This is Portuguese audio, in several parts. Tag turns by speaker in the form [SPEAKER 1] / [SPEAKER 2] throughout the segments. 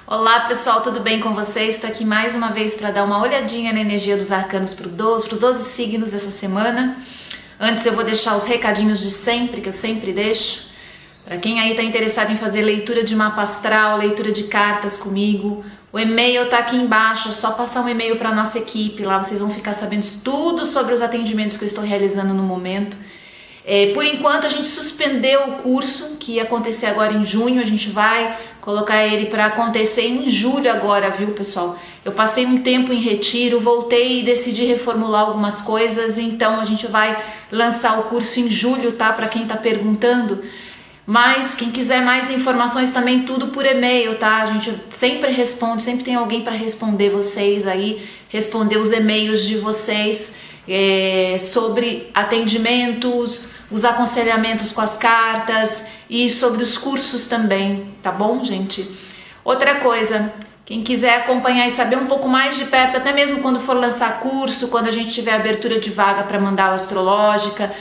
[SPEAKER 1] Olá pessoal, tudo bem com vocês? Estou aqui mais uma vez para dar uma olhadinha na energia dos arcanos para os 12 signos essa semana. Antes eu vou deixar os recadinhos de sempre, que eu sempre deixo. Para quem aí está interessado em fazer leitura de mapa astral, leitura de cartas comigo, o e-mail está aqui embaixo, é só passar um e-mail para a nossa equipe. Lá vocês vão ficar sabendo tudo sobre os atendimentos que eu estou realizando no momento. Por enquanto a gente suspendeu o curso que ia acontecer agora em junho, a gente vai colocar ele para acontecer em julho agora, viu pessoal? Eu passei um tempo em retiro, voltei e decidi reformular algumas coisas, então a gente vai lançar o curso em julho, tá? Para quem tá perguntando. Mas quem quiser mais informações também tudo por e-mail, tá? A gente sempre responde, sempre tem alguém para responder vocês aí, responder os e-mails de vocês. Sobre atendimentos, os aconselhamentos com as cartas e sobre os cursos também, tá bom, gente? Outra coisa, quem quiser acompanhar e saber um pouco mais de perto, até mesmo quando for lançar curso, quando a gente tiver abertura de vaga para mandala astrológica,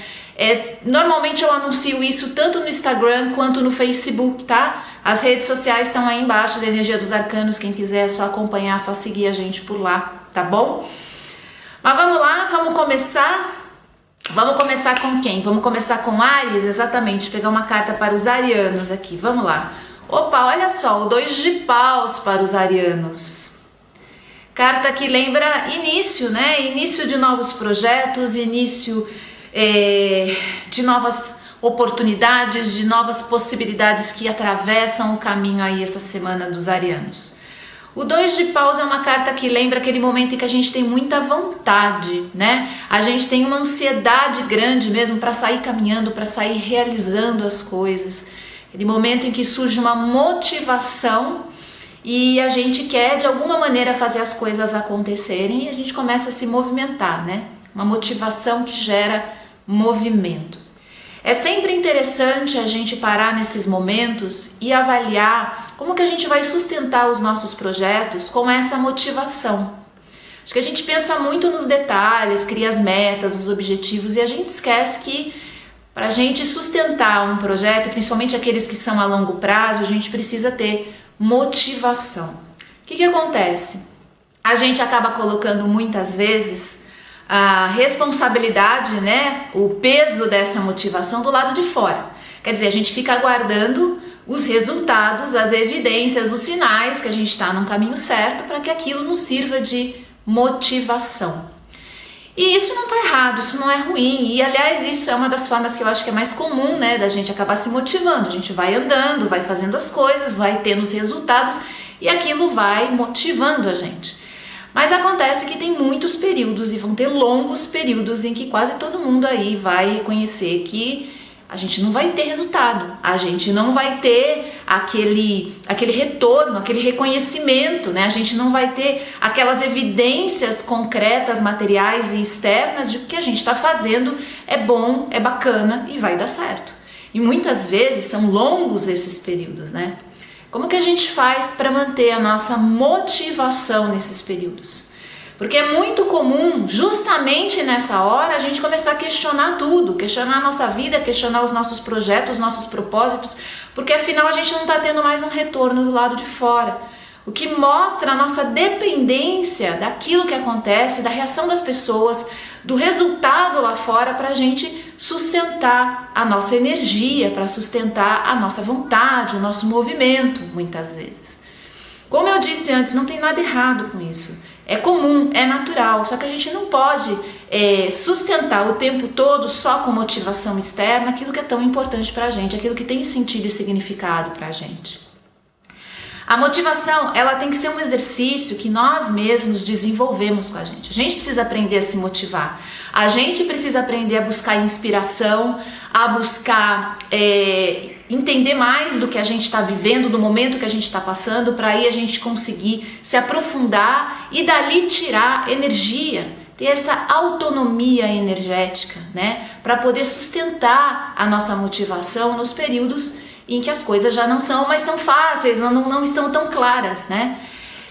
[SPEAKER 1] normalmente eu anuncio isso tanto no Instagram quanto no Facebook, tá? As redes sociais estão aí embaixo da Energia dos Arcanos, quem quiser é só acompanhar, só seguir a gente por lá, tá bom? Mas vamos lá, vamos começar. Vamos começar com quem? Vamos começar com Áries, exatamente, pegar uma carta para os arianos aqui, vamos lá. Opa, olha só, o 2 de paus para os arianos. Carta que lembra início, né? Início de novos projetos, início de novas oportunidades, de novas possibilidades que atravessam o caminho aí essa semana dos arianos. O 2 de paus é uma carta que lembra aquele momento em que a gente tem muita vontade, né? A gente tem uma ansiedade grande mesmo para sair caminhando, para sair realizando as coisas. Aquele momento em que surge uma motivação e a gente quer de alguma maneira fazer as coisas acontecerem e a gente começa a se movimentar, né? Uma motivação que gera movimento. É sempre interessante a gente parar nesses momentos e avaliar como que a gente vai sustentar os nossos projetos com essa motivação. Acho que a gente pensa muito nos detalhes, cria as metas, os objetivos e a gente esquece que para a gente sustentar um projeto, principalmente aqueles que são a longo prazo, a gente precisa ter motivação. O que acontece? A gente acaba colocando muitas vezes a responsabilidade, né, o peso dessa motivação do lado de fora. Quer dizer, a gente fica aguardando os resultados, as evidências, os sinais que a gente está no caminho certo para que aquilo nos sirva de motivação. E isso não está errado, isso não é ruim. E aliás, isso é uma das formas que eu acho que é mais comum, né, da gente acabar se motivando. A gente vai andando, vai fazendo as coisas, vai tendo os resultados e aquilo vai motivando a gente. Mas acontece que tem muitos períodos e vão ter longos períodos em que quase todo mundo aí vai reconhecer que a gente não vai ter resultado, a gente não vai ter aquele retorno, aquele reconhecimento, né? A gente não vai ter aquelas evidências concretas, materiais e externas de que o que a gente está fazendo é bom, é bacana e vai dar certo. E muitas vezes são longos esses períodos, né? Como que a gente faz para manter a nossa motivação nesses períodos? Porque é muito comum, justamente nessa hora, a gente começar a questionar tudo, questionar a nossa vida, questionar os nossos projetos, os nossos propósitos, porque afinal a gente não está tendo mais um retorno do lado de fora. O que mostra a nossa dependência daquilo que acontece, da reação das pessoas, do resultado lá fora para a gente sustentar a nossa energia, para sustentar a nossa vontade, o nosso movimento, muitas vezes. Como eu disse antes, não tem nada errado com isso. É comum, é natural, só que a gente não pode sustentar o tempo todo só com motivação externa aquilo que é tão importante para a gente, aquilo que tem sentido e significado para a gente. A motivação, ela tem que ser um exercício que nós mesmos desenvolvemos com a gente. A gente precisa aprender a se motivar. A gente precisa aprender a buscar inspiração, a buscar entender mais do que a gente está vivendo, do momento que a gente está passando, para aí a gente conseguir se aprofundar e dali tirar energia, ter essa autonomia energética, né? Para poder sustentar a nossa motivação nos períodos em que as coisas já não são mais tão fáceis, não estão tão claras, né?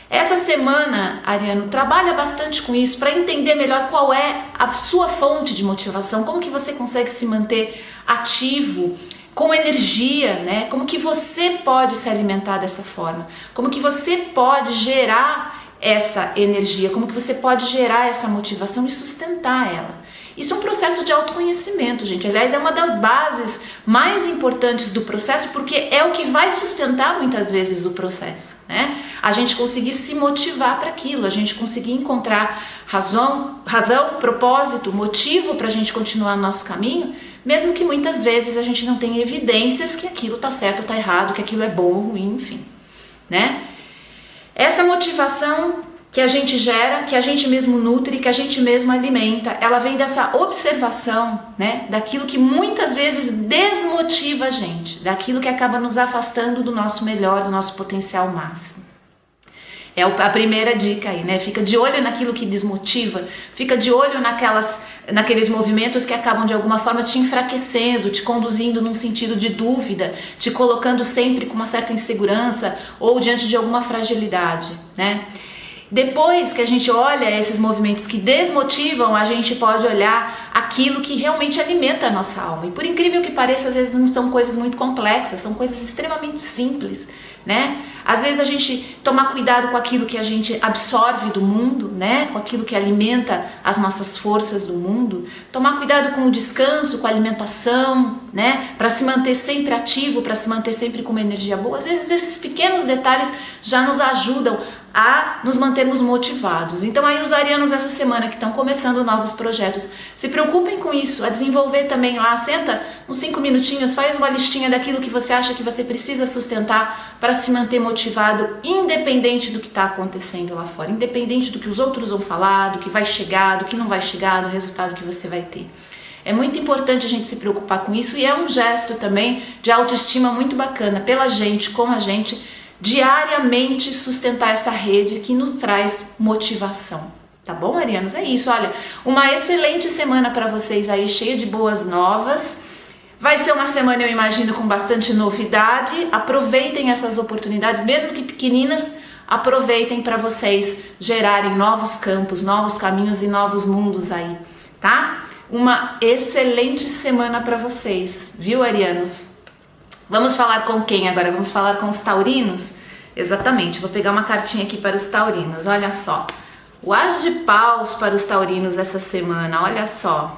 [SPEAKER 1] Essa semana, Ariano, trabalha bastante com isso para entender melhor qual é a sua fonte de motivação, como que você consegue se manter ativo, com energia, né? Como que você pode se alimentar dessa forma? Como que você pode gerar essa energia? Como que você pode gerar essa motivação e sustentar ela? Isso é um processo de autoconhecimento, gente. Aliás, é uma das bases mais importantes do processo, porque é o que vai sustentar muitas vezes o processo, né? A gente conseguir se motivar para aquilo, a gente conseguir encontrar razão, propósito, motivo para a gente continuar no nosso caminho, mesmo que muitas vezes a gente não tenha evidências que aquilo tá certo ou tá errado, que aquilo é bom ou ruim, enfim, né? Essa motivação que a gente gera, que a gente mesmo nutre, que a gente mesmo alimenta, ela vem dessa observação, né, daquilo que muitas vezes desmotiva a gente, daquilo que acaba nos afastando do nosso melhor, do nosso potencial máximo. É a primeira dica aí, né? Fica de olho naquilo que desmotiva, fica de olho naqueles movimentos que acabam de alguma forma te enfraquecendo, te conduzindo num sentido de dúvida, te colocando sempre com uma certa insegurança ou diante de alguma fragilidade, né? Depois que a gente olha esses movimentos que desmotivam, a gente pode olhar aquilo que realmente alimenta a nossa alma. E por incrível que pareça, às vezes não são coisas muito complexas, são coisas extremamente simples, né? Às vezes a gente tomar cuidado com aquilo que a gente absorve do mundo, né? Com aquilo que alimenta as nossas forças do mundo. Tomar cuidado com o descanso, com a alimentação, né? Para se manter sempre ativo, para se manter sempre com uma energia boa. Às vezes esses pequenos detalhes já nos ajudam a nos mantermos motivados. Então aí os arianos essa semana que estão começando novos projetos, se preocupem com isso, a desenvolver também lá, senta uns 5 minutinhos, faz uma listinha daquilo que você acha que você precisa sustentar para se manter motivado, independente do que está acontecendo lá fora, independente do que os outros vão falar, do que vai chegar, do que não vai chegar, do resultado que você vai ter. É muito importante a gente se preocupar com isso e é um gesto também de autoestima muito bacana pela gente, com a gente, diariamente sustentar essa rede que nos traz motivação. Tá bom, arianos? É isso, olha, uma excelente semana para vocês aí, cheia de boas novas. Vai ser uma semana, eu imagino, com bastante novidade. Aproveitem essas oportunidades, mesmo que pequeninas, aproveitem para vocês gerarem novos campos, novos caminhos e novos mundos aí, tá? Uma excelente semana para vocês, viu, arianos? Vamos falar com quem agora? Vamos falar com os taurinos? Exatamente, vou pegar uma cartinha aqui para os taurinos, olha só. O As de Paus para os taurinos essa semana, olha só.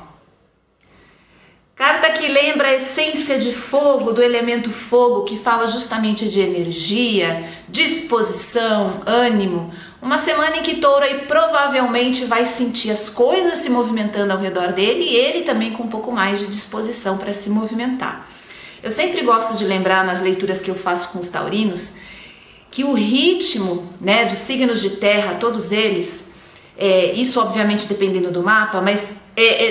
[SPEAKER 1] Carta que lembra a essência de fogo, do elemento fogo, que fala justamente de energia, disposição, ânimo. Uma semana em que Touro aí provavelmente vai sentir as coisas se movimentando ao redor dele e ele também com um pouco mais de disposição para se movimentar. Eu sempre gosto de lembrar nas leituras que eu faço com os taurinos que o ritmo, né, dos signos de terra, todos eles, isso obviamente dependendo do mapa, mas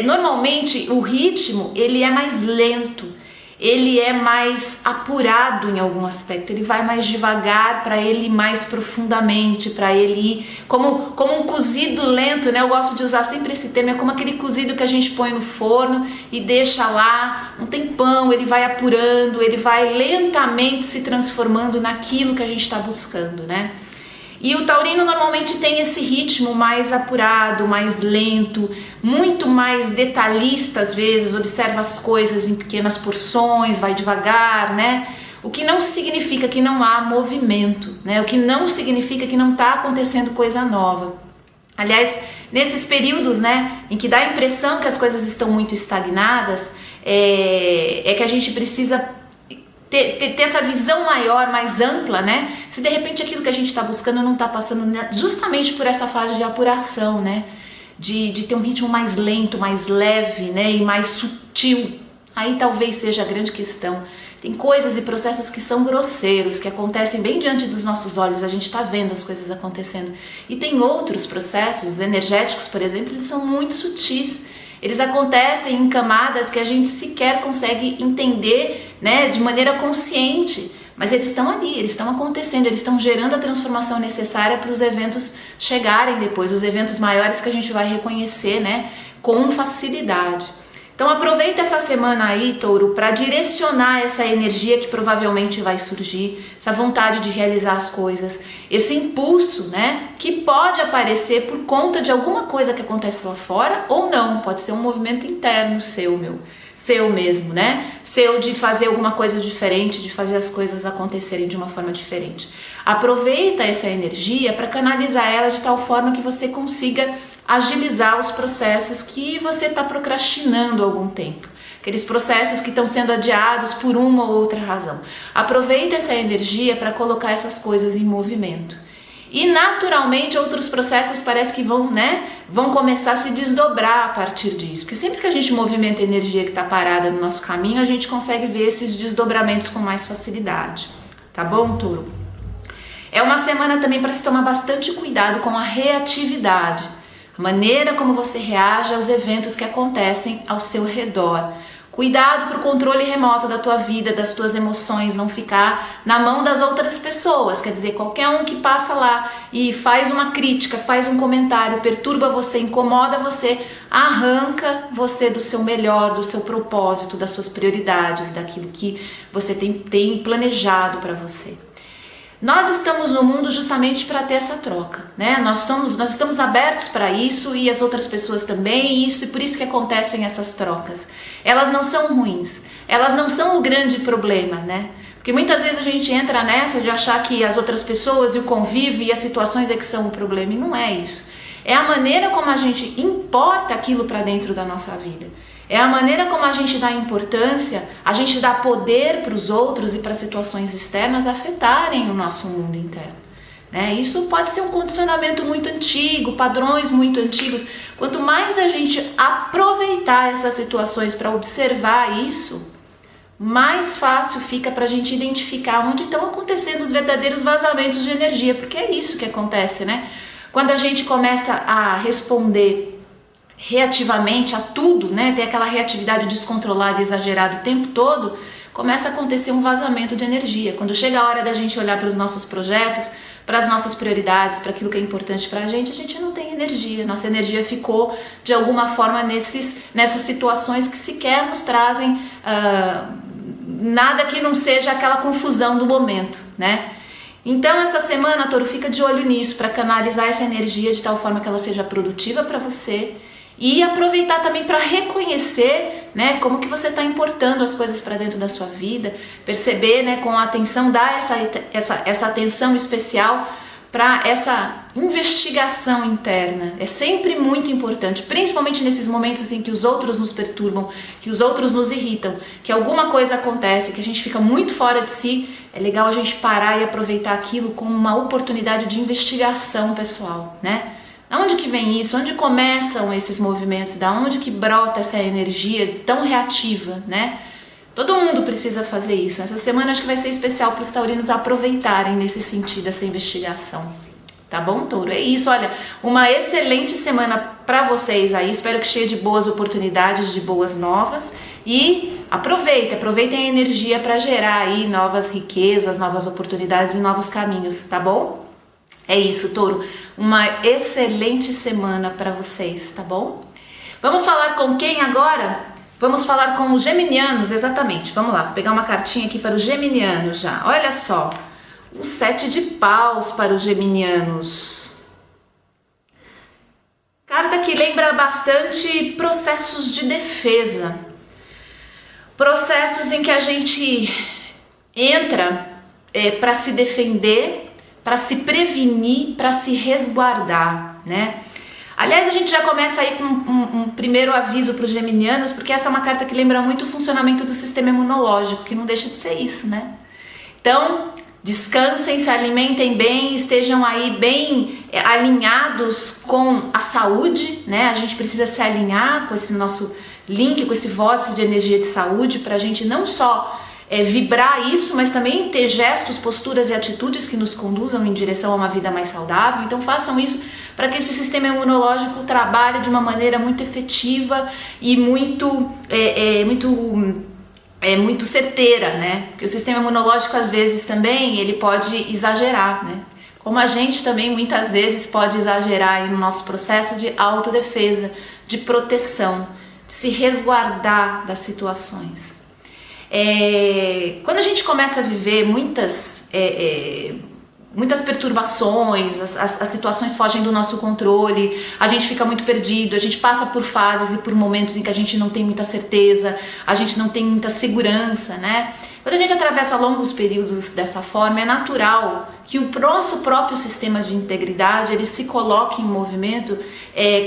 [SPEAKER 1] normalmente o ritmo ele é mais lento, ele é mais apurado em algum aspecto, ele vai mais devagar para ele ir mais profundamente, para ele ir como um cozido lento, né? Eu gosto de usar sempre esse termo, é como aquele cozido que a gente põe no forno e deixa lá um tempão, ele vai apurando, ele vai lentamente se transformando naquilo que a gente está buscando, né? E o taurino normalmente tem esse ritmo mais apurado, mais lento, muito mais detalhista às vezes, observa as coisas em pequenas porções, vai devagar, né? O que não significa que não há movimento, né? O que não significa que não está acontecendo coisa nova. Aliás, nesses períodos, né, em que dá a impressão que as coisas estão muito estagnadas, é que a gente precisa ter essa visão maior, mais ampla, né? Se de repente aquilo que a gente está buscando não está passando justamente por essa fase de apuração, né? De ter um ritmo mais lento, mais leve, né? E mais sutil. Aí talvez seja a grande questão. Tem coisas e processos que são grosseiros, que acontecem bem diante dos nossos olhos, a gente está vendo as coisas acontecendo. E tem outros processos energéticos, por exemplo, eles são muito sutis. Eles acontecem em camadas que a gente sequer consegue entender, né, de maneira consciente, mas eles estão ali, eles estão acontecendo, eles estão gerando a transformação necessária para os eventos chegarem depois, os eventos maiores que a gente vai reconhecer, né, com facilidade. Então aproveita essa semana aí, Touro, para direcionar essa energia que provavelmente vai surgir, essa vontade de realizar as coisas, esse impulso, né, que pode aparecer por conta de alguma coisa que acontece lá fora ou não, pode ser um movimento interno seu, meu. seu mesmo, né? Seu de fazer alguma coisa diferente, de fazer as coisas acontecerem de uma forma diferente. Aproveita essa energia para canalizar ela de tal forma que você consiga agilizar os processos que você está procrastinando há algum tempo. Aqueles processos que estão sendo adiados por uma ou outra razão. Aproveita essa energia para colocar essas coisas em movimento. E naturalmente outros processos parece que vão começar a se desdobrar a partir disso. Porque sempre que a gente movimenta a energia que está parada no nosso caminho, a gente consegue ver esses desdobramentos com mais facilidade. Tá bom, Touro? É uma semana também para se tomar bastante cuidado com a reatividade. A maneira como você reage aos eventos que acontecem ao seu redor. Cuidado para o controle remoto da tua vida, das tuas emoções, não ficar na mão das outras pessoas. Quer dizer, qualquer um que passa lá e faz uma crítica, faz um comentário, perturba você, incomoda você, arranca você do seu melhor, do seu propósito, das suas prioridades, daquilo que você tem planejado para você. Nós estamos no mundo justamente para ter essa troca, né? Nós estamos abertos para isso e as outras pessoas também, e por isso que acontecem essas trocas. Elas não são ruins, elas não são o grande problema, né? Porque muitas vezes a gente entra nessa de achar que as outras pessoas e o convívio e as situações é que são o problema, e não é isso. É a maneira como a gente importa aquilo para dentro da nossa vida. É a maneira como a gente dá importância, a gente dá poder para os outros e para situações externas afetarem o nosso mundo interno. Né? Isso pode ser um condicionamento muito antigo, padrões muito antigos. Quanto mais a gente aproveitar essas situações para observar isso, mais fácil fica para a gente identificar onde estão acontecendo os verdadeiros vazamentos de energia, porque é isso que acontece, né? Quando a gente começa a responder reativamente a tudo, né, ter aquela reatividade descontrolada e exagerada o tempo todo, começa a acontecer um vazamento de energia. Quando chega a hora da gente olhar para os nossos projetos, para as nossas prioridades, para aquilo que é importante para a gente não tem energia. Nossa energia ficou, de alguma forma, nessas situações que sequer nos trazem nada que não seja aquela confusão do momento, né? Então essa semana, Touro, fica de olho nisso, para canalizar essa energia de tal forma que ela seja produtiva para você, e aproveitar também para reconhecer, né, como que você está importando as coisas para dentro da sua vida, perceber, né, com a atenção, dar essa atenção especial para essa investigação interna. É sempre muito importante, principalmente nesses momentos em que os outros nos perturbam, que os outros nos irritam, que alguma coisa acontece, que a gente fica muito fora de si. É legal a gente parar e aproveitar aquilo como uma oportunidade de investigação pessoal, né? Da onde que vem isso? Onde começam esses movimentos? Da onde que brota essa energia tão reativa, né? Todo mundo precisa fazer isso. Essa semana acho que vai ser especial para os taurinos aproveitarem nesse sentido essa investigação. Tá bom, Touro? É isso, olha, uma excelente semana para vocês aí. Espero que cheie de boas oportunidades, de boas novas. E aproveitem a energia para gerar aí novas riquezas, novas oportunidades e novos caminhos, tá bom? É isso, Touro. Uma excelente semana para vocês, tá bom? Vamos falar com quem agora? Vamos falar com os geminianos, exatamente. Vamos lá, vou pegar uma cartinha aqui para os geminianos já. Olha só, o 7 de paus para os geminianos. Carta que lembra bastante processos de defesa. Processos em que a gente entra para se defender, para se prevenir, para se resguardar, né? Aliás, a gente já começa aí com um primeiro aviso para os geminianos, porque essa é uma carta que lembra muito o funcionamento do sistema imunológico, que não deixa de ser isso, né? Então, descansem, se alimentem bem, estejam aí bem alinhados com a saúde, né? A gente precisa se alinhar com esse nosso link, com esse vórtice de energia de saúde, para a gente não só vibrar isso, mas também ter gestos, posturas e atitudes que nos conduzam em direção a uma vida mais saudável. Então façam isso para que esse sistema imunológico trabalhe de uma maneira muito efetiva e muito certeira, né? Porque o sistema imunológico às vezes também ele pode exagerar, né? Como a gente também muitas vezes pode exagerar aí no nosso processo de autodefesa, de proteção, de se resguardar das situações. Quando a gente começa a viver muitas muitas perturbações, as situações fogem do nosso controle, a gente fica muito perdido, a gente passa por fases e por momentos em que a gente não tem muita certeza, a gente não tem muita segurança, né? Quando a gente atravessa longos períodos dessa forma, é natural que o nosso próprio sistema de integridade ele se coloque em movimento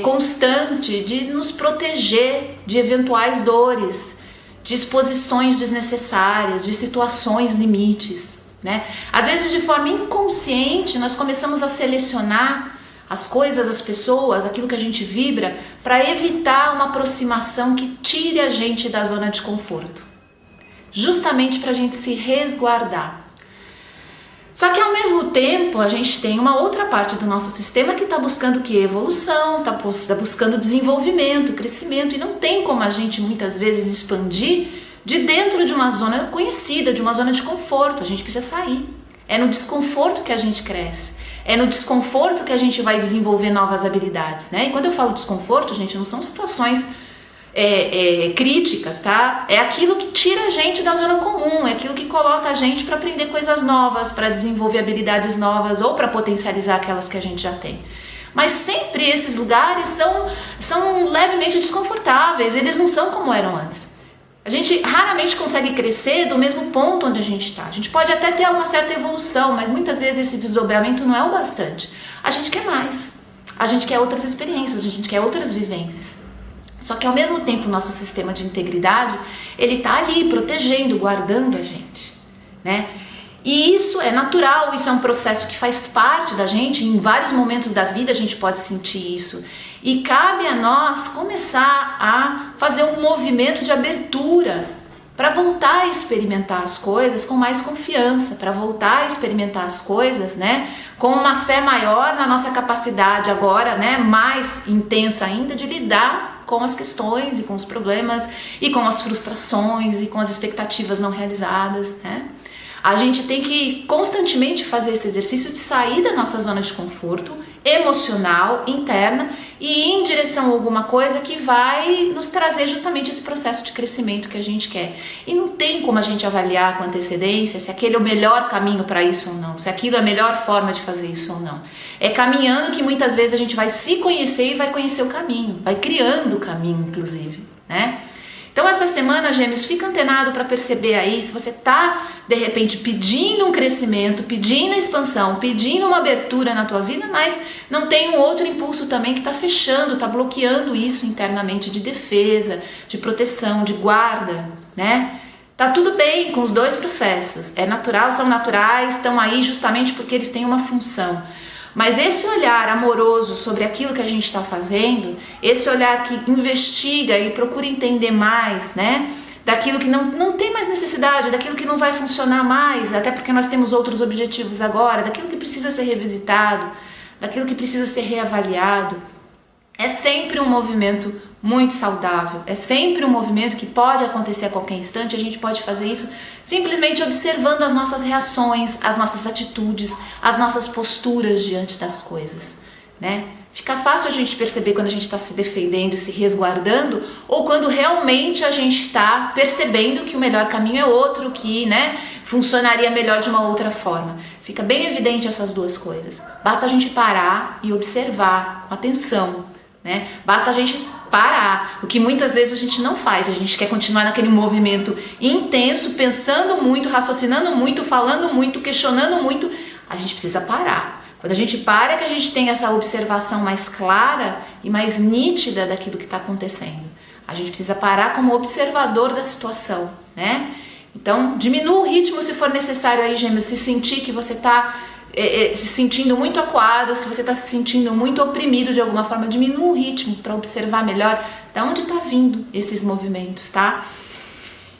[SPEAKER 1] constante de nos proteger de eventuais dores, de exposições desnecessárias, de situações limites, né? Às vezes, de forma inconsciente, nós começamos a selecionar as coisas, as pessoas, aquilo que a gente vibra, para evitar uma aproximação que tire a gente da zona de conforto. Justamente para a gente se resguardar. Só que ao mesmo tempo a gente tem uma outra parte do nosso sistema que está buscando que evolução, está buscando desenvolvimento, crescimento, e não tem como a gente muitas vezes expandir de dentro de uma zona conhecida, de uma zona de conforto. A gente precisa sair. É no desconforto que a gente cresce. É no desconforto que a gente vai desenvolver novas habilidades, né? E quando eu falo desconforto, gente, não são situações críticas, tá? É aquilo que tira a gente da zona comum, é aquilo que coloca a gente para aprender coisas novas, para desenvolver habilidades novas ou para potencializar aquelas que a gente já tem. Mas sempre esses lugares são levemente desconfortáveis, eles não são como eram antes. A gente raramente consegue crescer do mesmo ponto onde a gente está. A gente pode até ter uma certa evolução, mas muitas vezes esse desdobramento não é o bastante. A gente quer mais, a gente quer outras experiências, a gente quer outras vivências. Só que ao mesmo tempo o nosso sistema de integridade, ele está ali protegendo, guardando a gente, né? E isso é natural, isso é um processo que faz parte da gente, em vários momentos da vida a gente pode sentir isso. E cabe a nós começar a fazer um movimento de abertura para voltar a experimentar as coisas com mais confiança, para voltar a experimentar as coisas, né, com uma fé maior na nossa capacidade agora, né, mais intensa ainda de lidar com as questões e com os problemas e com as frustrações e com as expectativas não realizadas, né? A gente tem que constantemente fazer esse exercício de sair da nossa zona de conforto emocional, interna, e ir em direção a alguma coisa que vai nos trazer justamente esse processo de crescimento que a gente quer. E não tem como a gente avaliar com antecedência se aquele é o melhor caminho para isso ou não, se aquilo é a melhor forma de fazer isso ou não. É caminhando que muitas vezes a gente vai se conhecer e vai conhecer o caminho, vai criando o caminho, inclusive, né? Então essa semana, Gêmeos, fica antenado para perceber aí se você está, de repente, pedindo um crescimento, pedindo a expansão, pedindo uma abertura na tua vida, mas não tem um outro impulso também que está fechando, está bloqueando isso internamente de defesa, de proteção, de guarda, né? Tá tudo bem com os dois processos, é natural, são naturais, estão aí justamente porque eles têm uma função. Mas esse olhar amoroso sobre aquilo que a gente está fazendo, esse olhar que investiga e procura entender mais, né, daquilo que não tem mais necessidade, daquilo que não vai funcionar mais, até porque nós temos outros objetivos agora, daquilo que precisa ser revisitado, daquilo que precisa ser reavaliado, é sempre um movimento muito saudável, é sempre um movimento que pode acontecer a qualquer instante. A gente pode fazer isso simplesmente observando as nossas reações, as nossas atitudes, as nossas posturas diante das coisas, né? Fica fácil a gente perceber quando a gente está se defendendo, se resguardando, ou quando realmente a gente está percebendo que o melhor caminho é outro, que, né, funcionaria melhor de uma outra forma. Fica bem evidente essas duas coisas. Basta a gente parar e observar com atenção, né? Basta a gente parar, o que muitas vezes a gente não faz, a gente quer continuar naquele movimento intenso, pensando muito, raciocinando muito, falando muito, questionando muito. A gente precisa parar. Quando a gente para é que a gente tem essa observação mais clara e mais nítida daquilo que está acontecendo. A gente precisa parar como observador da situação, né? Então, diminua o ritmo se for necessário aí, Gêmeos, se sentir que você está se sentindo muito acuado, se você está se sentindo muito oprimido de alguma forma, diminua o ritmo para observar melhor de onde está vindo esses movimentos, tá?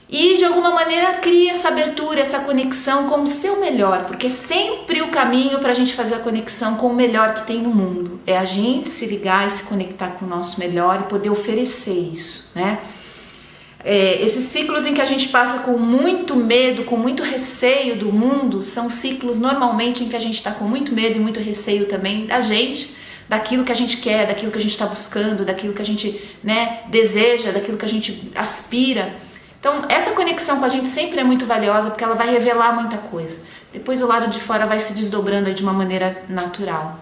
[SPEAKER 1] E de alguma maneira cria essa abertura, essa conexão com o seu melhor, porque sempre o caminho para a gente fazer a conexão com o melhor que tem no mundo é a gente se ligar e se conectar com o nosso melhor e poder oferecer isso, né? Esses ciclos em que a gente passa com muito medo, com muito receio do mundo, são ciclos normalmente em que a gente está com muito medo e muito receio também da gente, daquilo que a gente quer, daquilo que a gente está buscando, daquilo que a gente, né, deseja, daquilo que a gente aspira. Então essa conexão com a gente sempre é muito valiosa porque ela vai revelar muita coisa. depois o lado de fora vai se desdobrando aí de uma maneira natural.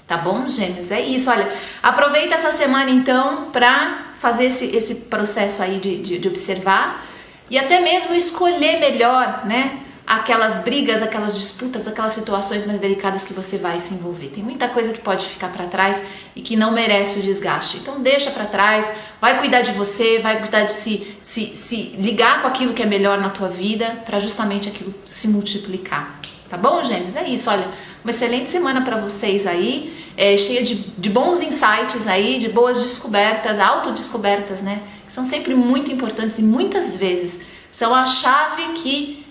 [SPEAKER 1] Tá bom, Gêmeos? É isso, olha, aproveita essa semana então para fazer esse processo aí de observar e até mesmo escolher melhor, né, aquelas brigas, aquelas disputas, aquelas situações mais delicadas que você vai se envolver. Tem muita coisa que pode ficar para trás e que não merece o desgaste. Então deixa para trás, vai cuidar de você, vai cuidar de se ligar com aquilo que é melhor na tua vida para justamente aquilo se multiplicar. Tá bom, Gêmeos? É isso, olha, uma excelente semana para vocês aí, cheia de bons insights aí, de boas descobertas, autodescobertas, né? Que são sempre muito importantes e muitas vezes são a chave que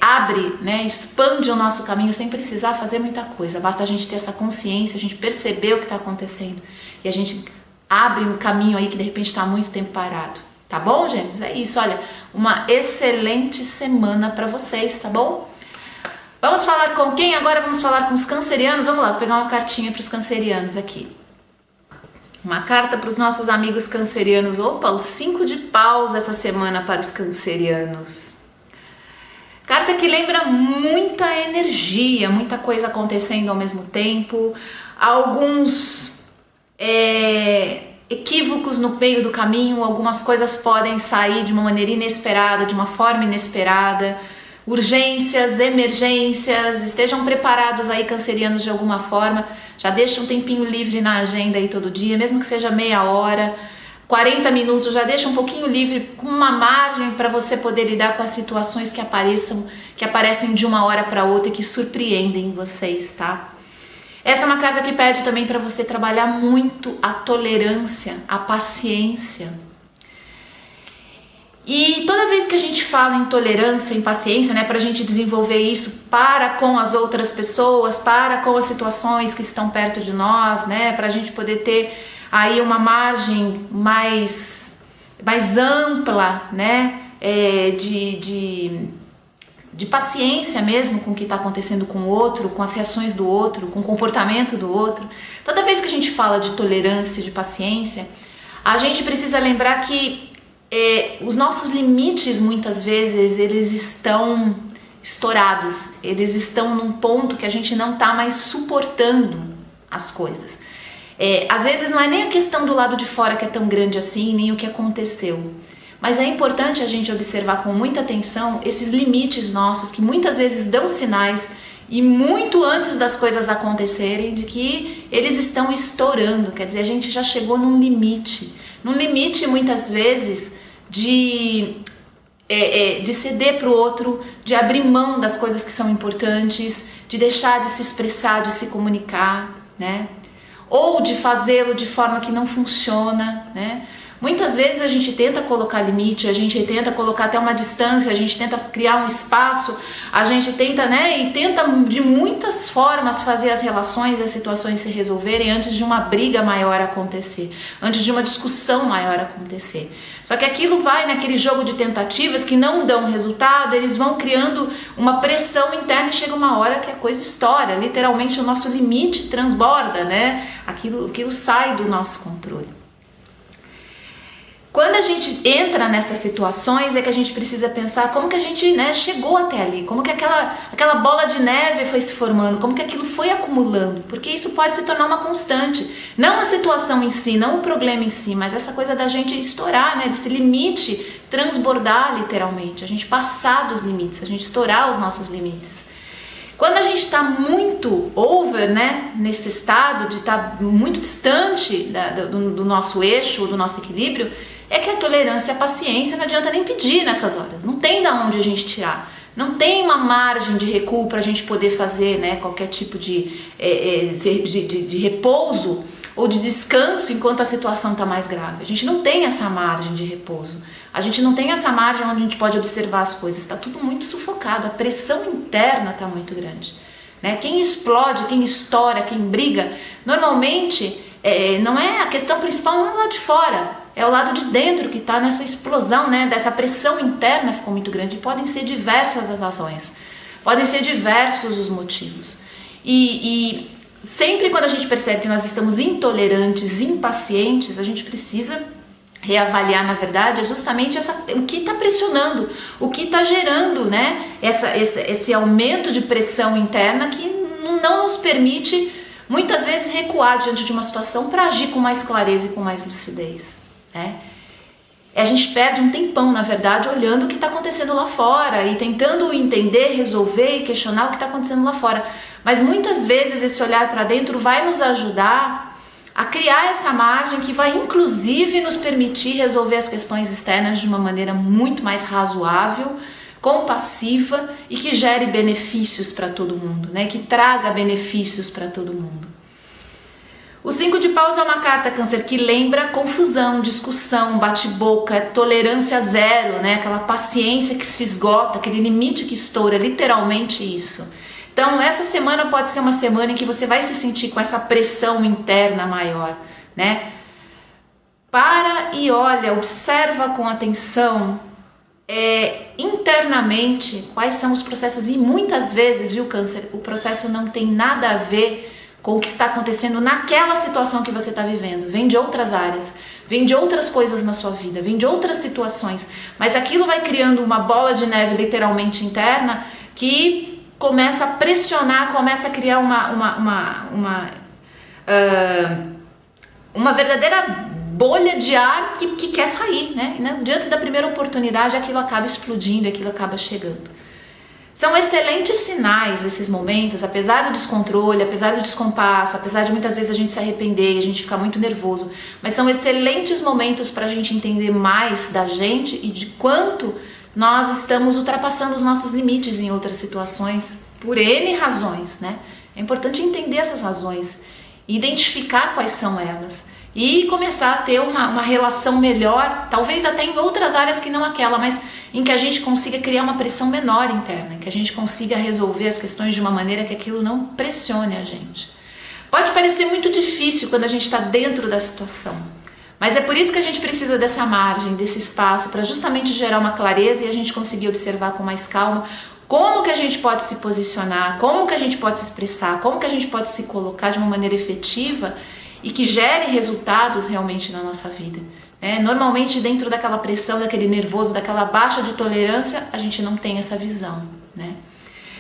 [SPEAKER 1] abre, né, expande o nosso caminho sem precisar fazer muita coisa. Basta a gente ter essa consciência, a gente perceber o que está acontecendo e a gente abre um caminho aí que de repente está há muito tempo parado. Tá bom, Gêmeos? É isso, olha, uma excelente semana para vocês, tá bom? Vamos falar com quem? Agora vamos falar com os cancerianos. Vamos lá, vou pegar uma cartinha para os cancerianos aqui. Uma carta para os nossos amigos cancerianos. Opa, os 5 de paus essa semana para os cancerianos. Carta que lembra muita energia, muita coisa acontecendo ao mesmo tempo. Alguns equívocos no meio do caminho. Algumas coisas podem sair de uma maneira inesperada, de uma forma inesperada. Urgências, emergências, estejam preparados aí, cancerianos, de alguma forma. Já deixa um tempinho livre na agenda aí todo dia, mesmo que seja meia hora, 40 minutos, já deixa um pouquinho livre, com uma margem para você poder lidar com as situações que aparecem de uma hora para outra e que surpreendem vocês, tá? Essa é uma carta que pede também para você trabalhar muito a tolerância, a paciência. E toda vez que a gente fala em tolerância, em paciência, né, para a gente desenvolver isso para com as outras pessoas, para com as situações que estão perto de nós, né, para a gente poder ter aí uma margem mais ampla, né, de paciência mesmo com o que está acontecendo com o outro, com as reações do outro, com o comportamento do outro. Toda vez que a gente fala de tolerância, de paciência, a gente precisa lembrar que os nossos limites, muitas vezes, eles estão estourados, eles estão num ponto que a gente não está mais suportando as coisas. Às vezes não é nem a questão do lado de fora que é tão grande assim, nem o que aconteceu, mas é importante a gente observar com muita atenção esses limites nossos, que muitas vezes dão sinais, e muito antes das coisas acontecerem, de que eles estão estourando. Quer dizer, a gente já chegou num limite muitas vezes de ceder para o outro, de abrir mão das coisas que são importantes, de deixar de se expressar, de se comunicar, né? Ou de fazê-lo de forma que não funciona, né? Muitas vezes a gente tenta colocar limite, a gente tenta colocar até uma distância, a gente tenta criar um espaço, a gente tenta, né, e tenta de muitas formas fazer as relações e as situações se resolverem antes de uma briga maior acontecer, antes de uma discussão maior acontecer. Só que aquilo vai naquele jogo de tentativas que não dão resultado, eles vão criando uma pressão interna e chega uma hora que a coisa estoura, literalmente o nosso limite transborda, né? Aquilo sai do nosso controle. Quando a gente entra nessas situações é que a gente precisa pensar como que a gente, né, chegou até ali, como que aquela bola de neve foi se formando, como que aquilo foi acumulando, porque isso pode se tornar uma constante, não a situação em si, não o problema em si, mas essa coisa da gente estourar, né, desse limite transbordar literalmente, a gente passar dos limites, a gente estourar os nossos limites. Quando a gente está muito over, né, nesse estado de estar muito distante do nosso eixo, do nosso equilíbrio, é que a tolerância e a paciência não adianta nem pedir nessas horas, não tem da onde a gente tirar, não tem uma margem de recuo para a gente poder fazer, né, qualquer tipo de repouso ou de descanso enquanto a situação está mais grave. A gente não tem essa margem de repouso, a gente não tem essa margem onde a gente pode observar as coisas, está tudo muito sufocado, a pressão interna está muito grande, né? Quem explode, quem estoura, quem briga, normalmente não é a questão principal, não é o lado de fora, é o lado de dentro que está nessa explosão, né? Dessa pressão interna ficou muito grande, e podem ser diversas as razões, podem ser diversos os motivos, e sempre quando a gente percebe que nós estamos intolerantes, impacientes, a gente precisa reavaliar, na verdade, é justamente o que está pressionando, o que está gerando, né, esse aumento de pressão interna que não nos permite, muitas vezes, recuar diante de uma situação para agir com mais clareza e com mais lucidez, né? A gente perde um tempão, na verdade, olhando o que está acontecendo lá fora e tentando entender, resolver e questionar o que está acontecendo lá fora. Mas muitas vezes esse olhar para dentro vai nos ajudar a criar essa margem que vai inclusive nos permitir resolver as questões externas de uma maneira muito mais razoável, compassiva e que gere benefícios para todo mundo, né? Que traga benefícios para todo mundo. O 5 de paus é uma carta, Câncer, que lembra confusão, discussão, bate-boca, tolerância zero, né? Aquela paciência que se esgota, aquele limite que estoura, literalmente isso. Então, essa semana pode ser uma semana em que você vai se sentir com essa pressão interna maior, né? Para e olha, observa com atenção internamente quais são os processos. E muitas vezes, viu, Câncer, o processo não tem nada a ver com o que está acontecendo naquela situação que você está vivendo. Vem de outras áreas, vem de outras coisas na sua vida, vem de outras situações. Mas aquilo vai criando uma bola de neve literalmente interna que começa a pressionar, começa a criar uma verdadeira bolha de ar que quer sair, né? Diante da primeira oportunidade, aquilo acaba explodindo, aquilo acaba chegando. São excelentes sinais esses momentos, apesar do descontrole, apesar do descompasso, apesar de muitas vezes a gente se arrepender, a gente ficar muito nervoso, mas são excelentes momentos para a gente entender mais da gente e de quanto nós estamos ultrapassando os nossos limites em outras situações, por N razões, né? É importante entender essas razões, identificar quais são elas e começar a ter uma relação melhor, talvez até em outras áreas que não aquela, mas em que a gente consiga criar uma pressão menor interna, que a gente consiga resolver as questões de uma maneira que aquilo não pressione a gente. Pode parecer muito difícil quando a gente está dentro da situação, mas é por isso que a gente precisa dessa margem, desse espaço, para justamente gerar uma clareza e a gente conseguir observar com mais calma como que a gente pode se posicionar, como que a gente pode se expressar, como que a gente pode se colocar de uma maneira efetiva e que gere resultados realmente na nossa vida. Normalmente dentro daquela pressão, daquele nervoso, daquela baixa de tolerância, a gente não tem essa visão, né?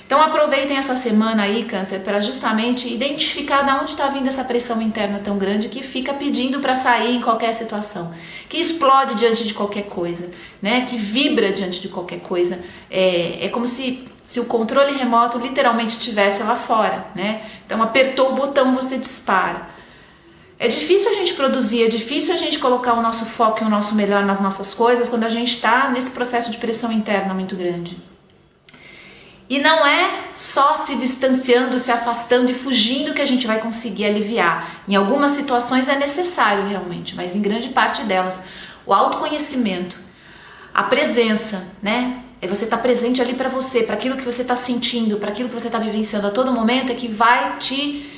[SPEAKER 1] Então aproveitem essa semana aí, Câncer, para justamente identificar de onde está vindo essa pressão interna tão grande que fica pedindo para sair em qualquer situação, que explode diante de qualquer coisa, né? Que vibra diante de qualquer coisa. É como se o controle remoto literalmente estivesse lá fora, né? Então apertou o botão, você dispara. É difícil a gente produzir, é difícil a gente colocar o nosso foco e o nosso melhor nas nossas coisas quando a gente está nesse processo de pressão interna muito grande. E não é só se distanciando, se afastando e fugindo que a gente vai conseguir aliviar. Em algumas situações é necessário realmente, mas em grande parte delas, o autoconhecimento, a presença, né? É você estar presente ali para você, para aquilo que você está sentindo, para aquilo que você está vivenciando a todo momento, é que vai te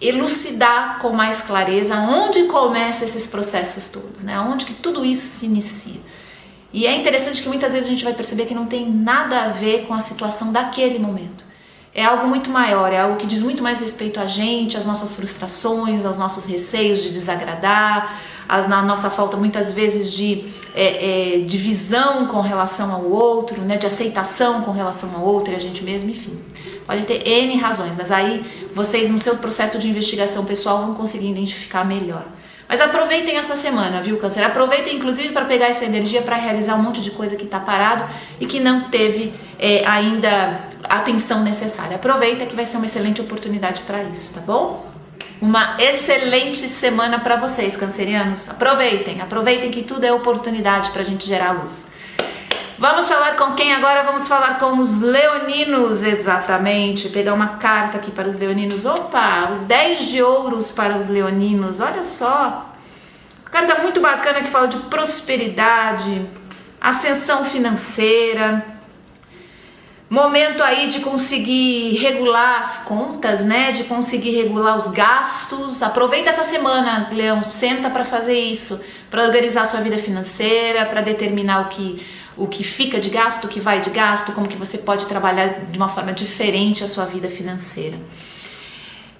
[SPEAKER 1] elucidar com mais clareza onde começam esses processos todos, né? Onde que tudo isso se inicia. E é interessante que muitas vezes a gente vai perceber que não tem nada a ver com a situação daquele momento. É algo muito maior, é algo que diz muito mais respeito a gente, às nossas frustrações, aos nossos receios de desagradar, na nossa falta muitas vezes de visão com relação ao outro, né, de aceitação com relação ao outro e a gente mesmo, enfim. Pode ter N razões, mas aí vocês no seu processo de investigação pessoal vão conseguir identificar melhor. Mas aproveitem essa semana, viu, Câncer? Aproveitem inclusive para pegar essa energia para realizar um monte de coisa que está parado e que não teve ainda a atenção necessária. Aproveita que vai ser uma excelente oportunidade para isso, tá bom? Uma excelente semana para vocês, cancerianos. Aproveitem que tudo é oportunidade para a gente gerar luz. Vamos falar com quem agora? Vamos falar com os leoninos, exatamente. Pegar uma carta aqui para os leoninos. Opa, o 10 de ouros para os leoninos, olha só. Carta muito bacana que fala de prosperidade, ascensão financeira, momento aí de conseguir regular as contas, né? De conseguir regular os gastos. Aproveita essa semana, Leão, senta para fazer isso, para organizar a sua vida financeira, para determinar o que fica de gasto, o que vai de gasto, como que você pode trabalhar de uma forma diferente a sua vida financeira.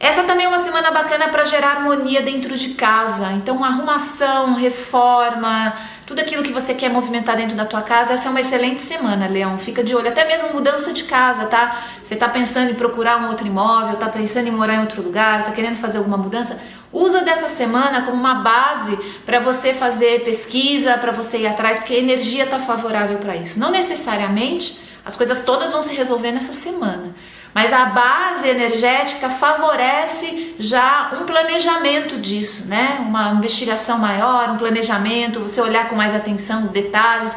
[SPEAKER 1] Essa também é uma semana bacana para gerar harmonia dentro de casa, então arrumação, reforma, tudo aquilo que você quer movimentar dentro da tua casa, essa é uma excelente semana, Leão. Fica de olho, até mesmo mudança de casa, tá? Você tá pensando em procurar um outro imóvel, tá pensando em morar em outro lugar, tá querendo fazer alguma mudança, usa dessa semana como uma base para você fazer pesquisa, para você ir atrás, porque a energia tá favorável para isso. Não necessariamente as coisas todas vão se resolver nessa semana, mas a base energética favorece já um planejamento disso, né? Uma investigação maior, um planejamento, você olhar com mais atenção os detalhes.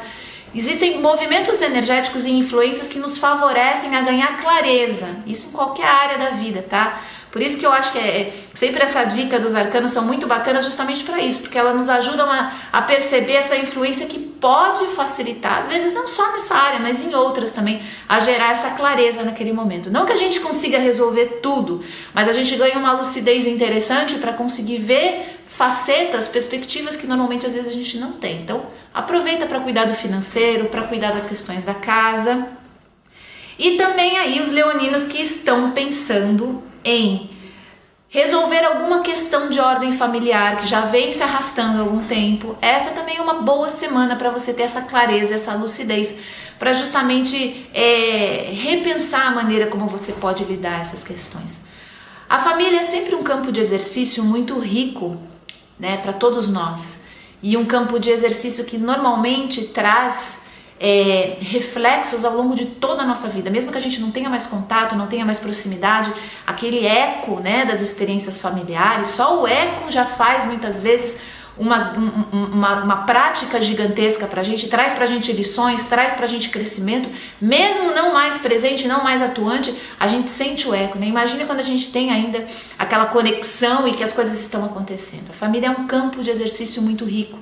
[SPEAKER 1] Existem movimentos energéticos e influências que nos favorecem a ganhar clareza, isso em qualquer área da vida, tá? Por isso que eu acho que sempre essa dica dos arcanos são muito bacanas justamente para isso, porque elas nos ajudam a perceber essa influência que pode facilitar, às vezes não só nessa área, mas em outras também, a gerar essa clareza naquele momento. Não que a gente consiga resolver tudo, mas a gente ganha uma lucidez interessante para conseguir ver facetas, perspectivas que normalmente às vezes a gente não tem. Então aproveita para cuidar do financeiro, para cuidar das questões da casa. E também aí os leoninos que estão pensando em resolver alguma questão de ordem familiar que já vem se arrastando há algum tempo, essa também é uma boa semana para você ter essa clareza, essa lucidez, para justamente repensar a maneira como você pode lidar essas questões. A família é sempre um campo de exercício muito rico, né, para todos nós, e um campo de exercício que normalmente traz reflexos ao longo de toda a nossa vida, mesmo que a gente não tenha mais contato, não tenha mais proximidade, aquele eco, né, das experiências familiares, só o eco já faz muitas vezes uma prática gigantesca pra gente, traz pra gente lições, traz pra gente crescimento, mesmo não mais presente, não mais atuante, a gente sente o eco, né? Imagina quando a gente tem ainda aquela conexão e que as coisas estão acontecendo. A família é um campo de exercício muito rico,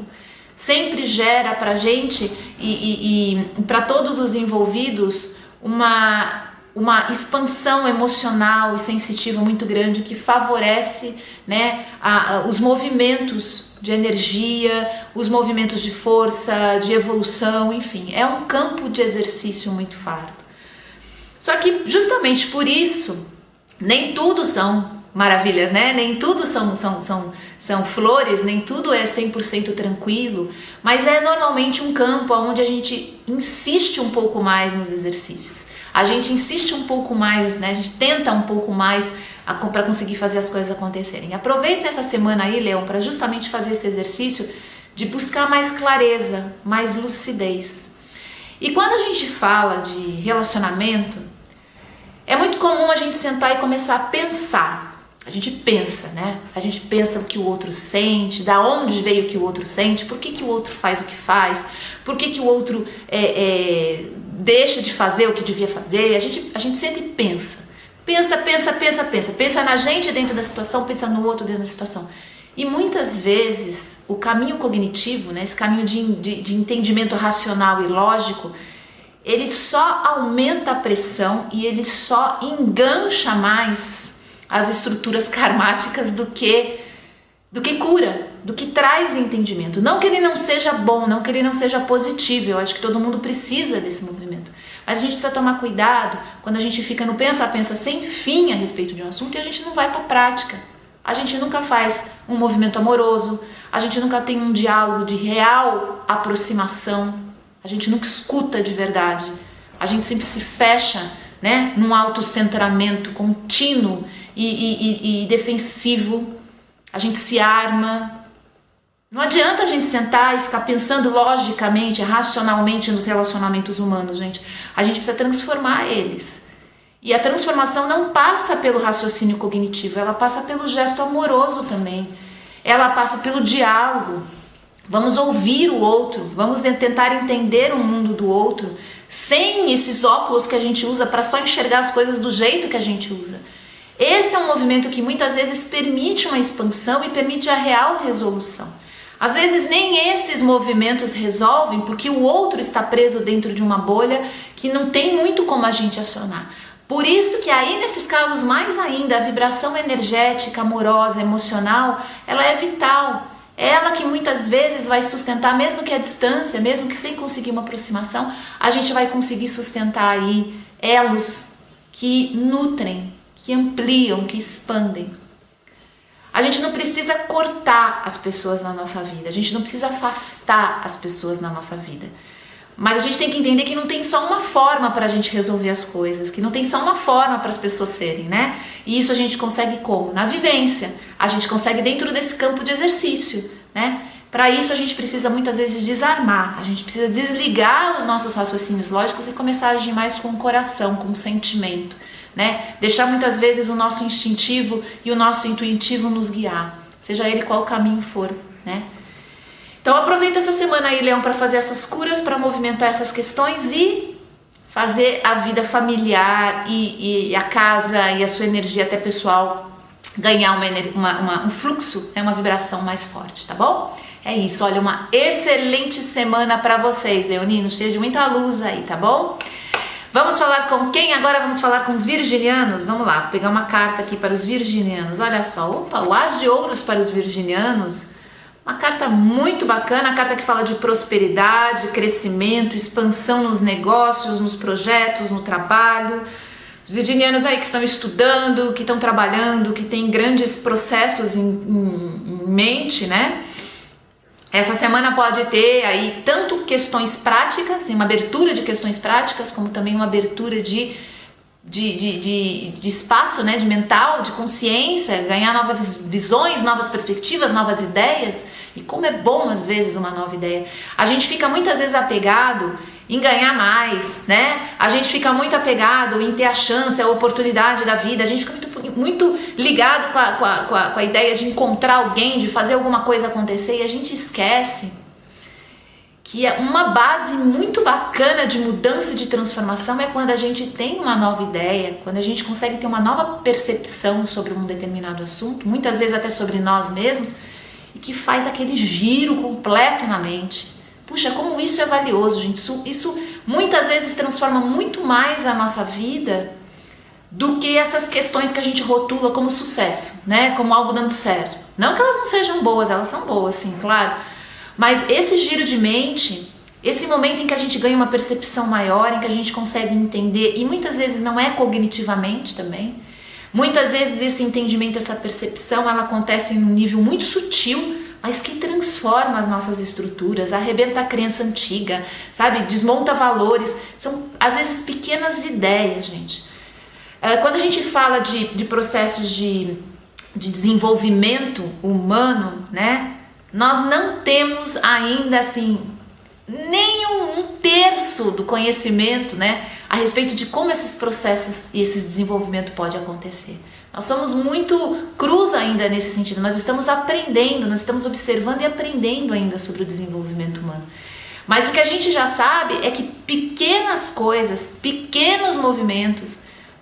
[SPEAKER 1] sempre gera pra gente e para todos os envolvidos uma expansão emocional e sensitiva muito grande que favorece, né, os movimentos de energia, os movimentos de força, de evolução, enfim, é um campo de exercício muito farto. Só que justamente por isso, nem tudo são maravilhas, né? Nem tudo são flores, nem tudo é 100% tranquilo, mas é normalmente um campo onde a gente insiste um pouco mais nos exercícios. A gente insiste um pouco mais, né? A gente tenta um pouco mais para conseguir fazer as coisas acontecerem. Aproveita essa semana aí, Leão, para justamente fazer esse exercício de buscar mais clareza, mais lucidez. E quando a gente fala de relacionamento, é muito comum a gente sentar e começar a pensar. A gente pensa, né? A gente pensa o que o outro sente, da onde veio o que o outro sente, por que o outro faz o que faz, por que o outro deixa de fazer o que devia fazer. A gente senta e pensa. Pensa na gente dentro da situação, pensa no outro dentro da situação. E muitas vezes o caminho cognitivo, né, esse caminho de entendimento racional e lógico, ele só aumenta a pressão e ele só engancha mais as estruturas karmáticas do que cura, do que traz entendimento. Não que ele não seja bom, não que ele não seja positivo, eu acho que todo mundo precisa desse movimento. Mas a gente precisa tomar cuidado quando a gente fica no pensa sem fim a respeito de um assunto e a gente não vai para a prática. A gente nunca faz um movimento amoroso, a gente nunca tem um diálogo de real aproximação, a gente nunca escuta de verdade, a gente sempre se fecha, né, num autocentramento contínuo e defensivo, a gente se arma. Não adianta a gente sentar e ficar pensando logicamente, racionalmente nos relacionamentos humanos, gente. A gente precisa transformar eles. E a transformação não passa pelo raciocínio cognitivo, ela passa pelo gesto amoroso também. Ela passa pelo diálogo. Vamos ouvir o outro, vamos tentar entender o mundo do outro, sem esses óculos que a gente usa para só enxergar as coisas do jeito que a gente usa. Esse é um movimento que muitas vezes permite uma expansão e permite a real resolução. Às vezes nem esses movimentos resolvem porque o outro está preso dentro de uma bolha que não tem muito como a gente acionar. Por isso que aí nesses casos mais ainda a vibração energética, amorosa, emocional, ela é vital. Ela que muitas vezes vai sustentar, mesmo que à distância, mesmo que sem conseguir uma aproximação, a gente vai conseguir sustentar aí elos que nutrem, que ampliam, que expandem. gente não precisa cortar as pessoas na nossa vida, a gente não precisa afastar as pessoas na nossa vida. Mas a gente tem que entender que não tem só uma forma para a gente resolver as coisas, que não tem só uma forma para as pessoas serem, né? E isso a gente consegue como? Na vivência. A gente consegue dentro desse campo de exercício, né? Para isso a gente precisa muitas vezes desarmar, a gente precisa desligar os nossos raciocínios lógicos e começar a agir mais com o coração, com o sentimento, né? Deixar muitas vezes o nosso instintivo e o nosso intuitivo nos guiar, seja ele qual caminho for, né? Então aproveita essa semana aí, Leão, para fazer essas curas, para movimentar essas questões e fazer a vida familiar e a casa e a sua energia até pessoal ganhar um fluxo, né, uma vibração mais forte, tá bom? É isso, olha, uma excelente semana para vocês, leoninos, cheia de muita luz aí, tá bom? Vamos falar com quem? Agora vamos falar com os virginianos. Vamos lá, vou pegar uma carta aqui para os virginianos. Olha só, opa, o As de Ouros para os virginianos. Uma carta muito bacana, a carta que fala de prosperidade, crescimento, expansão nos negócios, nos projetos, no trabalho. Os virginianos aí que estão estudando, que estão trabalhando, que têm grandes processos em mente, né? Essa semana pode ter aí tanto questões práticas, uma abertura de questões práticas, como também uma abertura de espaço, né, de mental, de consciência, ganhar novas visões, novas perspectivas, novas ideias. E como é bom às vezes uma nova ideia. A gente fica muitas vezes apegado em ganhar mais, né? A gente fica muito apegado em ter a chance, a oportunidade da vida. A gente fica muito ligado com a ideia de encontrar alguém, de fazer alguma coisa acontecer, e a gente esquece que uma base muito bacana de mudança e de transformação é quando a gente tem uma nova ideia, quando a gente consegue ter uma nova percepção sobre um determinado assunto, muitas vezes até sobre nós mesmos, e que faz aquele giro completo na mente. Puxa, como isso é valioso, gente. Isso muitas vezes transforma muito mais a nossa vida do que essas questões que a gente rotula como sucesso, né? Como algo dando certo. Não que elas não sejam boas, elas são boas, sim, claro. Mas esse giro de mente, esse momento em que a gente ganha uma percepção maior, em que a gente consegue entender, e muitas vezes não é cognitivamente também, muitas vezes esse entendimento, essa percepção, ela acontece em um nível muito sutil, mas que transforma as nossas estruturas, arrebenta a crença antiga, sabe? Desmonta valores, são às vezes pequenas ideias, gente. Quando a gente fala de processos de desenvolvimento humano, né? Nós não temos ainda assim nem um terço do conhecimento, né, a respeito de como esses processos e esse desenvolvimento pode acontecer. Nós somos muito crus ainda nesse sentido, nós estamos aprendendo, nós estamos observando e aprendendo ainda sobre o desenvolvimento humano. Mas o que a gente já sabe é que pequenas coisas, pequenos movimentos,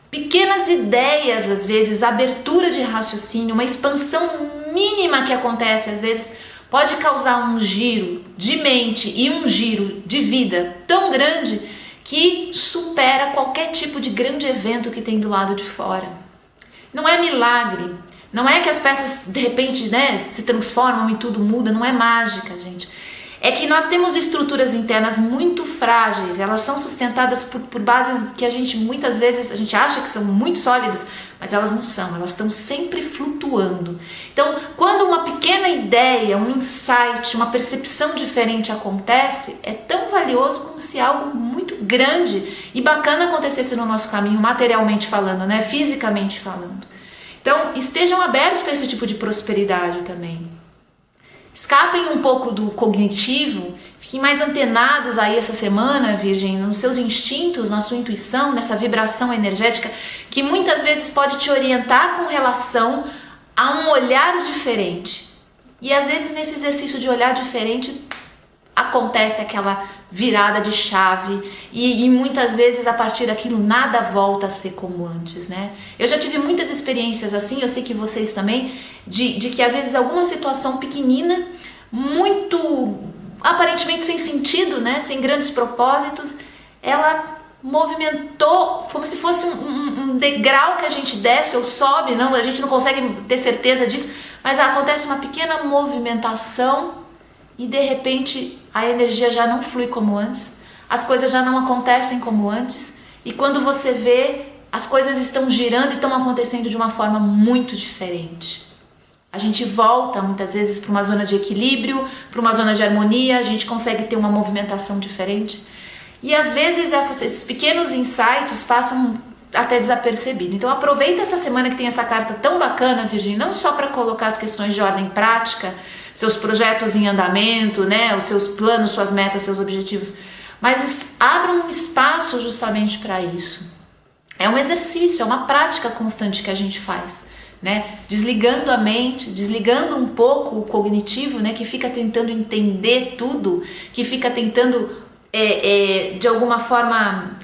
[SPEAKER 1] pequenas ideias, às vezes, abertura de raciocínio, uma expansão mínima que acontece às vezes, pode causar um giro de mente e um giro de vida tão grande que supera qualquer tipo de grande evento que tem do lado de fora. Não é milagre, não é que as peças de repente, né, se transformam e tudo muda, não é mágica, gente. É que nós temos estruturas internas muito frágeis, elas são sustentadas por bases que a gente muitas vezes, a gente acha que são muito sólidas, mas elas não são, elas estão sempre flutuando. Então, quando uma pequena ideia, um insight, uma percepção diferente acontece, é tão valioso como se algo muito grande e bacana acontecesse no nosso caminho, materialmente falando, né, fisicamente falando. Então, estejam abertos para esse tipo de prosperidade também. Escapem um pouco do cognitivo, fiquem mais antenados aí essa semana, Virgem, nos seus instintos, na sua intuição, nessa vibração energética que muitas vezes pode te orientar com relação a um olhar diferente. E às vezes nesse exercício de olhar diferente acontece aquela virada de chave e muitas vezes a partir daquilo nada volta a ser como antes, né? Eu já tive muitas experiências assim, eu sei que vocês também, de que às vezes alguma situação pequenina, muito aparentemente sem sentido, né? Sem grandes propósitos, ela movimentou como se fosse um degrau que a gente desce ou sobe, não, a gente não consegue ter certeza disso, mas acontece uma pequena movimentação e de repente a energia já não flui como antes, as coisas já não acontecem como antes, e quando você vê, as coisas estão girando e estão acontecendo de uma forma muito diferente. A gente volta muitas vezes para uma zona de equilíbrio, para uma zona de harmonia, a gente consegue ter uma movimentação diferente. E às vezes esses pequenos insights passam até desapercebido. Então aproveita essa semana que tem essa carta tão bacana, Virgínia, não só para colocar as questões de ordem prática, seus projetos em andamento, né, os seus planos, suas metas, seus objetivos, mas abra um espaço justamente para isso. É um exercício, é uma prática constante que a gente faz, né? Desligando a mente, desligando um pouco o cognitivo, né, que fica tentando entender tudo, que fica tentando de alguma forma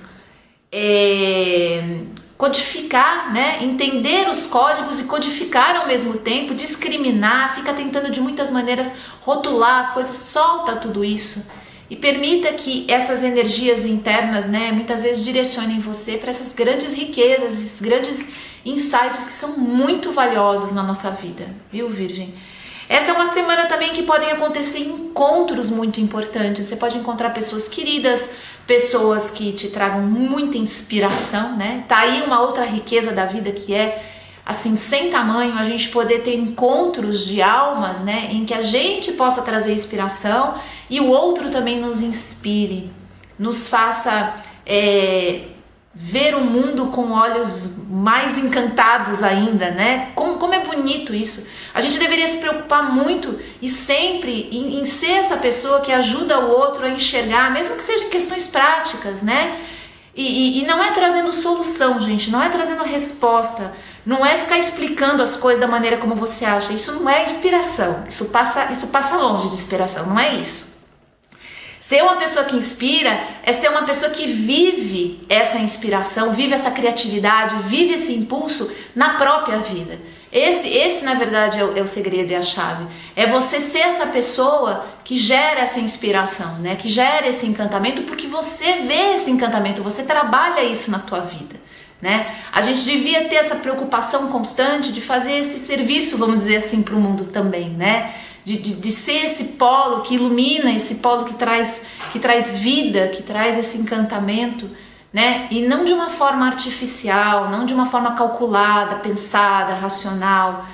[SPEAKER 1] codificar, né? Entender os códigos e codificar ao mesmo tempo, discriminar, fica tentando de muitas maneiras rotular as coisas. Solta tudo isso e permita que essas energias internas, né, muitas vezes direcionem você para essas grandes riquezas, esses grandes insights que são muito valiosos na nossa vida, viu, Virgem? Essa é uma semana também que podem acontecer encontros muito importantes. Você pode encontrar pessoas queridas, pessoas que te tragam muita inspiração, né? Tá aí uma outra riqueza da vida que é, assim, sem tamanho, a gente poder ter encontros de almas, né? Em que a gente possa trazer inspiração e o outro também nos inspire, nos faça ver o mundo com olhos mais encantados ainda, né? Como é bonito isso. A gente deveria se preocupar muito e sempre em ser essa pessoa que ajuda o outro a enxergar, mesmo que sejam questões práticas, né? E não é trazendo solução, gente, não é trazendo resposta, não é ficar explicando as coisas da maneira como você acha. Isso não é inspiração, isso passa longe de inspiração, não é isso. Ser uma pessoa que inspira é ser uma pessoa que vive essa inspiração, vive essa criatividade, vive esse impulso na própria vida. Esse na verdade é o segredo e a chave. É você ser essa pessoa que gera essa inspiração, né? Que gera esse encantamento, porque você vê esse encantamento, você trabalha isso na tua vida, né? A gente devia ter essa preocupação constante de fazer esse serviço, vamos dizer assim, para o mundo também, né? De ser esse polo que ilumina, esse polo que traz vida, que traz esse encantamento, né? E não de uma forma artificial, não de uma forma calculada, pensada, racional.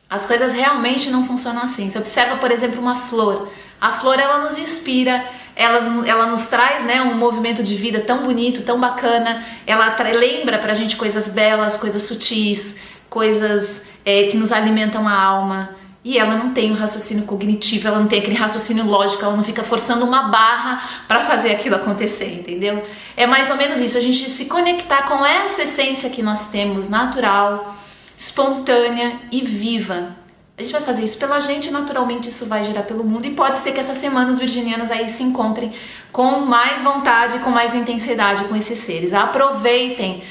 [SPEAKER 1] As coisas realmente não funcionam assim. Você observa, por exemplo, uma flor. A flor, ela nos inspira, ela nos traz, né, um movimento de vida tão bonito, tão bacana. Ela lembra pra gente coisas belas, coisas sutis, coisas que nos alimentam a alma. E ela não tem um raciocínio cognitivo, ela não tem aquele raciocínio lógico, ela não fica forçando uma barra para fazer aquilo acontecer, entendeu? É mais ou menos isso, a gente se conectar com essa essência que nós temos, natural, espontânea e viva. A gente vai fazer isso pela gente, naturalmente isso vai girar pelo mundo, e pode ser que essa semana os virginianos aí se encontrem com mais vontade, com mais intensidade com esses seres. Aproveitem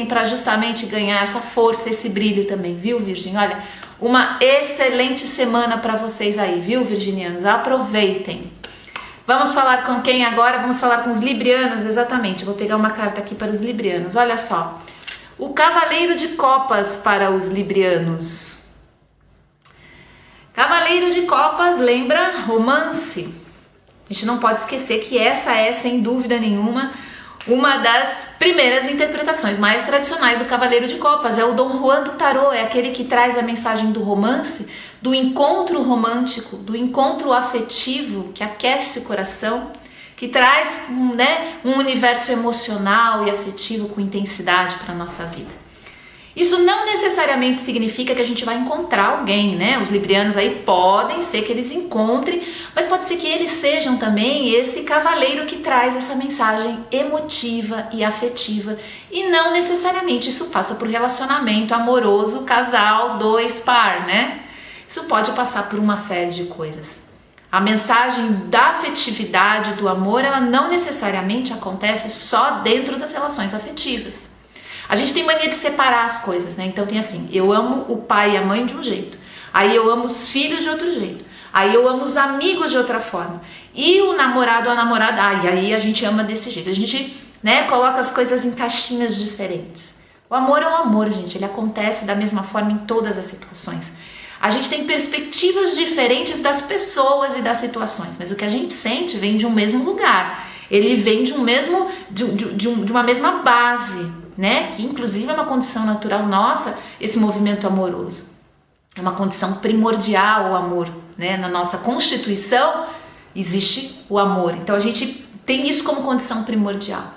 [SPEAKER 1] para justamente ganhar essa força, esse brilho também, viu, Virgem? Olha, uma excelente semana para vocês aí, viu, virginianos? Aproveitem. Vamos falar com quem agora? Vamos falar com os librianos, exatamente. Eu vou pegar uma carta aqui para os librianos. Olha só. O Cavaleiro de Copas para os librianos. Cavaleiro de Copas lembra romance. A gente não pode esquecer que essa é, sem dúvida nenhuma, uma das primeiras interpretações mais tradicionais do Cavaleiro de Copas. É o Dom Juan do Tarot, é aquele que traz a mensagem do romance, do encontro romântico, do encontro afetivo que aquece o coração, que traz um universo emocional e afetivo com intensidade para a nossa vida. Isso não necessariamente significa que a gente vai encontrar alguém, né? Os librianos aí podem ser que eles encontrem, mas pode ser que eles sejam também esse cavaleiro que traz essa mensagem emotiva e afetiva. E não necessariamente isso passa por relacionamento amoroso, casal, dois, par, né? Isso pode passar por uma série de coisas. A mensagem da afetividade, do amor, ela não necessariamente acontece só dentro das relações afetivas. A gente tem mania de separar as coisas, né? Então tem assim, eu amo o pai e a mãe de um jeito, aí eu amo os filhos de outro jeito, aí eu amo os amigos de outra forma, e o namorado ou a namorada, e aí a gente ama desse jeito. A gente, né, coloca as coisas em caixinhas diferentes. O amor é um amor, gente, ele acontece da mesma forma em todas as situações. A gente tem perspectivas diferentes das pessoas e das situações, mas o que a gente sente vem de um mesmo lugar. Ele vem de uma mesma base, né? Que inclusive é uma condição natural nossa, esse movimento amoroso. É uma condição primordial o amor, né? Na nossa constituição existe o amor. Então a gente tem isso como condição primordial.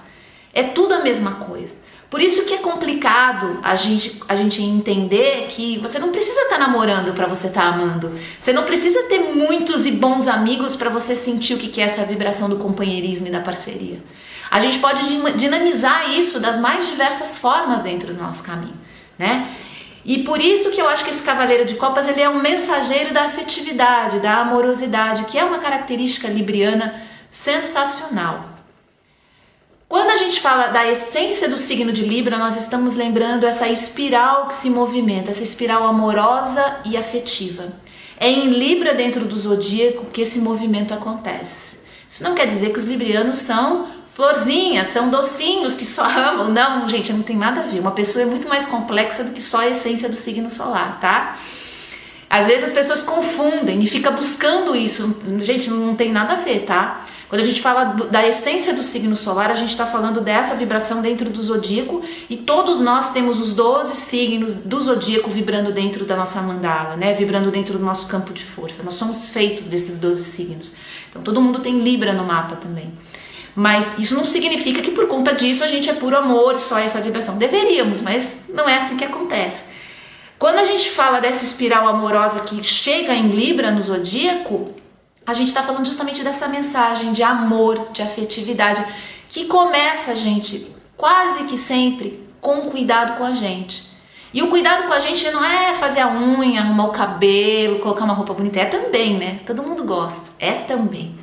[SPEAKER 1] É tudo a mesma coisa. Por isso que é complicado a gente entender que você não precisa estar namorando para você estar amando. Você não precisa ter muitos e bons amigos para você sentir o que é essa vibração do companheirismo e da parceria. A gente pode dinamizar isso das mais diversas formas dentro do nosso caminho, né? E por isso que eu acho que esse Cavaleiro de Copas ele é um mensageiro da afetividade, da amorosidade, que é uma característica libriana sensacional. Quando a gente fala da essência do signo de Libra, nós estamos lembrando essa espiral que se movimenta, essa espiral amorosa e afetiva. É em Libra, dentro do zodíaco, que esse movimento acontece. Isso não quer dizer que os librianos são florzinhas, são docinhos que só amam. Não, gente, não tem nada a ver. Uma pessoa é muito mais complexa do que só a essência do signo solar, tá? Às vezes as pessoas confundem e ficam buscando isso. Gente, não tem nada a ver, tá? Quando a gente fala da essência do signo solar, a gente está falando dessa vibração dentro do zodíaco e todos nós temos os 12 signos do zodíaco vibrando dentro da nossa mandala, né? Vibrando dentro do nosso campo de força. Nós somos feitos desses 12 signos. Então todo mundo tem Libra no mapa também. Mas isso não significa que por conta disso a gente é puro amor e só essa vibração. Deveríamos, mas não é assim que acontece. Quando a gente fala dessa espiral amorosa que chega em Libra no zodíaco, a gente está falando justamente dessa mensagem de amor, de afetividade, que começa, gente, quase que sempre com cuidado com a gente. E o cuidado com a gente não é fazer a unha, arrumar o cabelo, colocar uma roupa bonita. É também, né? Todo mundo gosta. É também.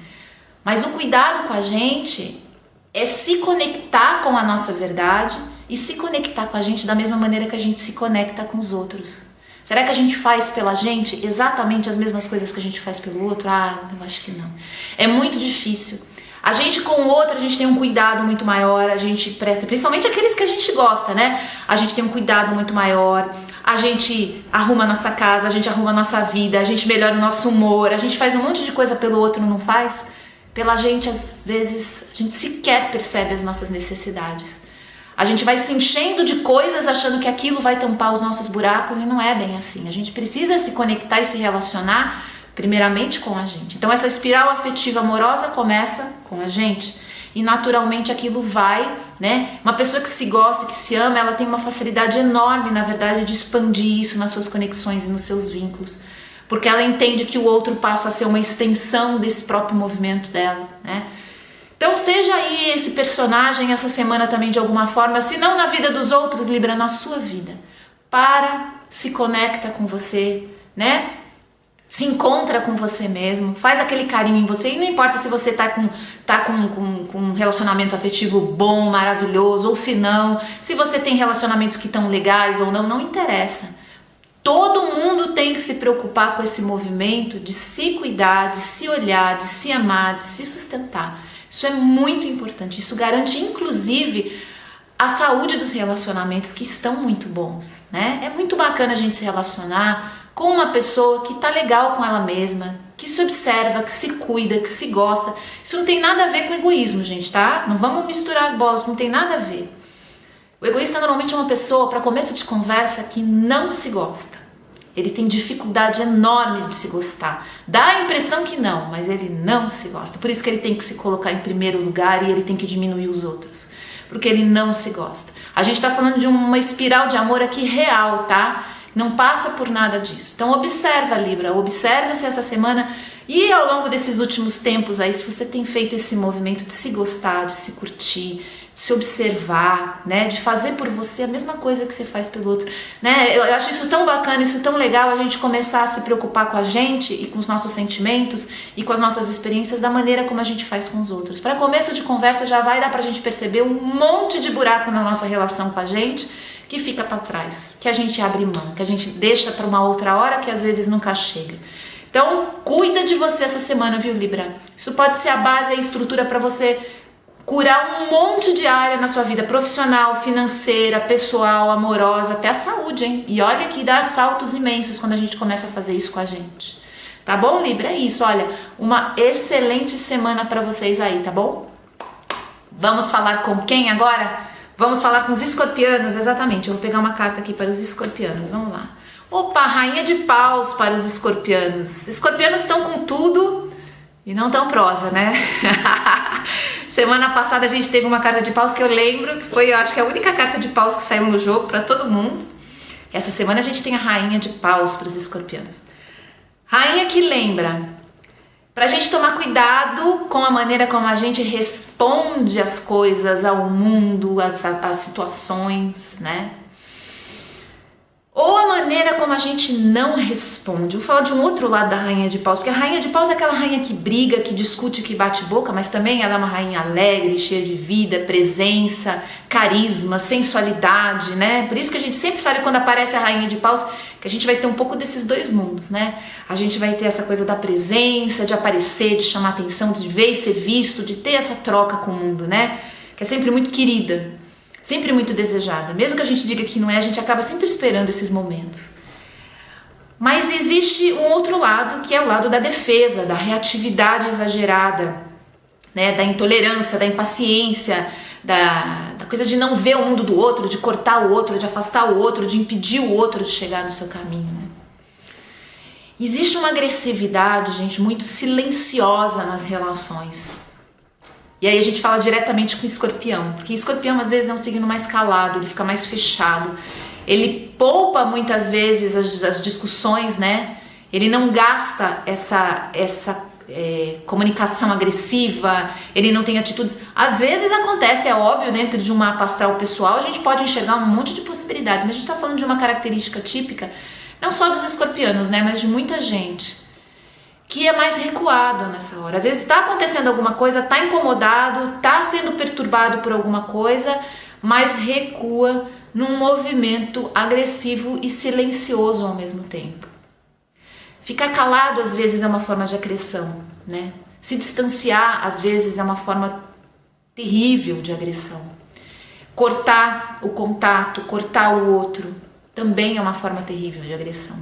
[SPEAKER 1] Mas o cuidado com a gente é se conectar com a nossa verdade e se conectar com a gente da mesma maneira que a gente se conecta com os outros. Será que a gente faz pela gente exatamente as mesmas coisas que a gente faz pelo outro? Ah, eu acho que não. É muito difícil. A gente com o outro, a gente tem um cuidado muito maior, a gente presta, principalmente aqueles que a gente gosta, né? A gente tem um cuidado muito maior, a gente arruma a nossa casa, a gente arruma a nossa vida, a gente melhora o nosso humor, a gente faz um monte de coisa pelo outro, não faz? Pela gente, às vezes, a gente sequer percebe as nossas necessidades. A gente vai se enchendo de coisas achando que aquilo vai tampar os nossos buracos e não é bem assim. A gente precisa se conectar e se relacionar primeiramente com a gente. Então essa espiral afetiva amorosa começa com a gente e naturalmente aquilo vai, né? Uma pessoa que se gosta, que se ama, ela tem uma facilidade enorme, na verdade, de expandir isso nas suas conexões e nos seus vínculos. Porque ela entende que o outro passa a ser uma extensão desse próprio movimento dela, né? Então seja aí esse personagem essa semana também de alguma forma, se não na vida dos outros, Libra, na sua vida. Se conecta com você, né? Se encontra com você mesmo, faz aquele carinho em você e não importa se você tá com um relacionamento afetivo bom, maravilhoso ou se não, se você tem relacionamentos que estão legais ou não, não interessa. Todo mundo tem que se preocupar com esse movimento de se cuidar, de se olhar, de se amar, de se sustentar. Isso é muito importante, isso garante inclusive a saúde dos relacionamentos que estão muito bons, né? É muito bacana a gente se relacionar com uma pessoa que tá legal com ela mesma, que se observa, que se cuida, que se gosta. Isso não tem nada a ver com egoísmo, gente, tá? Não vamos misturar as bolas, não tem nada a ver. O egoísta normalmente é uma pessoa, para começo de conversa, que não se gosta. Ele tem dificuldade enorme de se gostar. Dá a impressão que não, mas ele não se gosta. Por isso que ele tem que se colocar em primeiro lugar e ele tem que diminuir os outros. Porque ele não se gosta. A gente tá falando de uma espiral de amor aqui real, tá? Não passa por nada disso. Então observa, Libra, observa-se essa semana e ao longo desses últimos tempos aí, se você tem feito esse movimento de se gostar, de se curtir, de se observar, né, de fazer por você a mesma coisa que você faz pelo outro, né? Eu acho isso tão bacana, isso tão legal, a gente começar a se preocupar com a gente e com os nossos sentimentos e com as nossas experiências da maneira como a gente faz com os outros. Para começo de conversa já vai dar pra gente perceber um monte de buraco na nossa relação com a gente que fica para trás, que a gente abre mão, que a gente deixa para uma outra hora que às vezes nunca chega. Então, cuida de você essa semana, viu, Libra? Isso pode ser a base, a estrutura para você curar um monte de área na sua vida profissional, financeira, pessoal, amorosa, até a saúde, hein? E olha que dá saltos imensos quando a gente começa a fazer isso com a gente. Tá bom, Libra? É isso, olha, uma excelente semana para vocês aí, tá bom? Vamos falar com quem agora? Vamos falar com os escorpianos, exatamente. Eu vou pegar uma carta aqui para os escorpianos, vamos lá. Opa, rainha de paus para os escorpianos. Escorpianos estão com tudo e não tão prosa, né? Semana passada a gente teve uma carta de paus que eu lembro que foi, eu acho que a única carta de paus que saiu no jogo para todo mundo. Essa semana a gente tem a rainha de paus para os escorpianos. Rainha que lembra pra gente tomar cuidado com a maneira como a gente responde às coisas, ao mundo, às situações, né? Ou a maneira como a gente não responde. Vou falar de um outro lado da rainha de paus, porque a rainha de paus é aquela rainha que briga, que discute, que bate boca, mas também ela é uma rainha alegre, cheia de vida, presença, carisma, sensualidade, né? Por isso que a gente sempre sabe quando aparece a rainha de paus, que a gente vai ter um pouco desses dois mundos, né? A gente vai ter essa coisa da presença, de aparecer, de chamar atenção, de ver e ser visto, de ter essa troca com o mundo, né? Que é sempre muito querida, sempre muito desejada. Mesmo que a gente diga que não é, a gente acaba sempre esperando esses momentos. Mas existe um outro lado, que é o lado da defesa, da reatividade exagerada, né? Da intolerância, da impaciência, da coisa de não ver o mundo do outro, de cortar o outro, de afastar o outro, de impedir o outro de chegar no seu caminho, né? Existe uma agressividade, gente, muito silenciosa nas relações. E aí a gente fala diretamente com escorpião, porque escorpião às vezes é um signo mais calado, ele fica mais fechado, ele poupa muitas vezes as discussões, né? Ele não gasta essa comunicação agressiva, ele não tem atitudes. Às vezes acontece, é óbvio, dentro de um mapa astral pessoal a gente pode enxergar um monte de possibilidades, mas a gente está falando de uma característica típica, não só dos escorpianos, né, mas de muita gente que é mais recuado nessa hora. Às vezes está acontecendo alguma coisa, está incomodado, está sendo perturbado por alguma coisa, mas recua num movimento agressivo e silencioso ao mesmo tempo. Ficar calado às vezes é uma forma de agressão, né? Se distanciar às vezes é uma forma terrível de agressão. Cortar o contato, cortar o outro, também é uma forma terrível de agressão.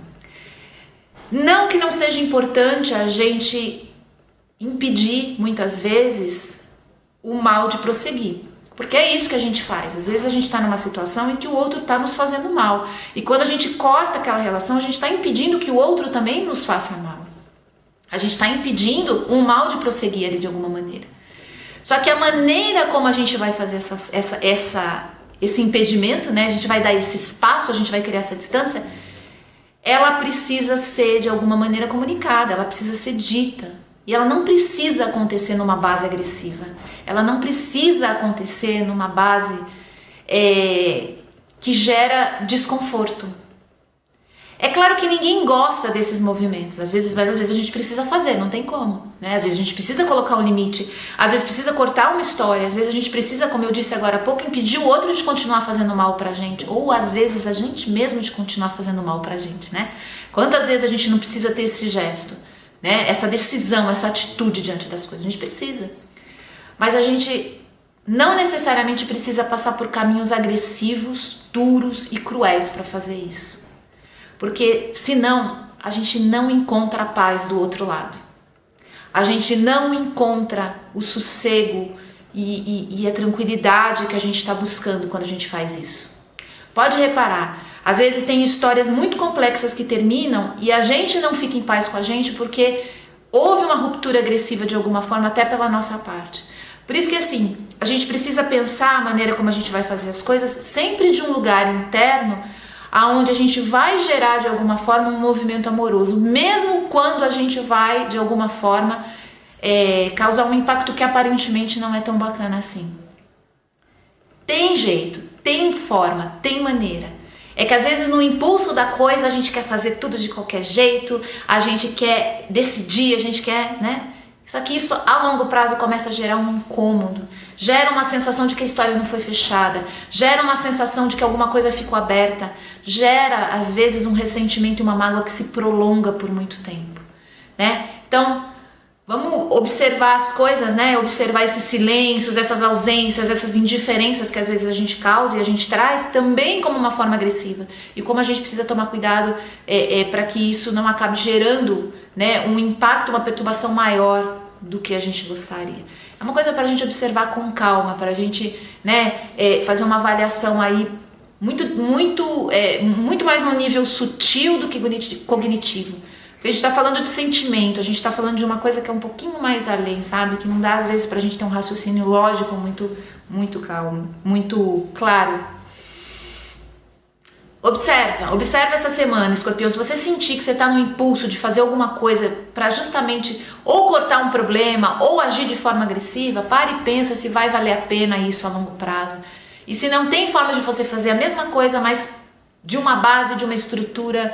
[SPEAKER 1] Não que não seja importante a gente impedir, muitas vezes, o mal de prosseguir. Porque é isso que a gente faz. Às vezes a gente está numa situação em que o outro está nos fazendo mal. E quando a gente corta aquela relação, a gente está impedindo que o outro também nos faça mal. A gente está impedindo o mal de prosseguir ali de alguma maneira. Só que a maneira como a gente vai fazer esse impedimento, né? A gente vai dar esse espaço, a gente vai criar essa distância, ela precisa ser de alguma maneira comunicada, ela precisa ser dita. E ela não precisa acontecer numa base agressiva. Ela não precisa acontecer numa base que gera desconforto. É claro que ninguém gosta desses movimentos, mas às vezes a gente precisa fazer, não tem como, né? Às vezes a gente precisa colocar um limite, às vezes precisa cortar uma história, às vezes a gente precisa, como eu disse agora há pouco, impedir o outro de continuar fazendo mal pra gente, ou às vezes a gente mesmo de continuar fazendo mal pra gente, né? Quantas vezes a gente não precisa ter esse gesto, né? Essa decisão, essa atitude diante das coisas, a gente precisa. Mas a gente não necessariamente precisa passar por caminhos agressivos, duros e cruéis para fazer isso. Porque senão a gente não encontra a paz do outro lado. A gente não encontra o sossego e a tranquilidade que a gente está buscando quando a gente faz isso. Pode reparar, às vezes tem histórias muito complexas que terminam e a gente não fica em paz com a gente porque houve uma ruptura agressiva de alguma forma, até pela nossa parte. Por isso que assim, a gente precisa pensar a maneira como a gente vai fazer as coisas sempre de um lugar interno aonde a gente vai gerar de alguma forma um movimento amoroso, mesmo quando a gente vai de alguma forma causar um impacto que aparentemente não é tão bacana assim. Tem jeito, tem forma, tem maneira. É que às vezes no impulso da coisa a gente quer fazer tudo de qualquer jeito, a gente quer decidir, a gente quer, né? Só que isso a longo prazo começa a gerar um incômodo, gera uma sensação de que a história não foi fechada, gera uma sensação de que alguma coisa ficou aberta, gera às vezes um ressentimento e uma mágoa que se prolonga por muito tempo, né? Então, vamos observar as coisas, né? Observar esses silêncios, essas ausências, essas indiferenças que às vezes a gente causa e a gente traz também como uma forma agressiva. E como a gente precisa tomar cuidado para que isso não acabe gerando, né, um impacto, uma perturbação maior do que a gente gostaria. É uma coisa para a gente observar com calma, para a gente, né, fazer uma avaliação aí muito mais no nível sutil do que cognitivo. A gente está falando de sentimento, a gente está falando de uma coisa que é um pouquinho mais além, sabe? Que não dá às vezes pra gente ter um raciocínio lógico muito calmo, muito claro. Observa essa semana, Escorpião. Se você sentir que você está no impulso de fazer alguma coisa para justamente ou cortar um problema ou agir de forma agressiva, pare e pensa se vai valer a pena isso a longo prazo. E se não tem forma de você fazer a mesma coisa, mas de uma base, de uma estrutura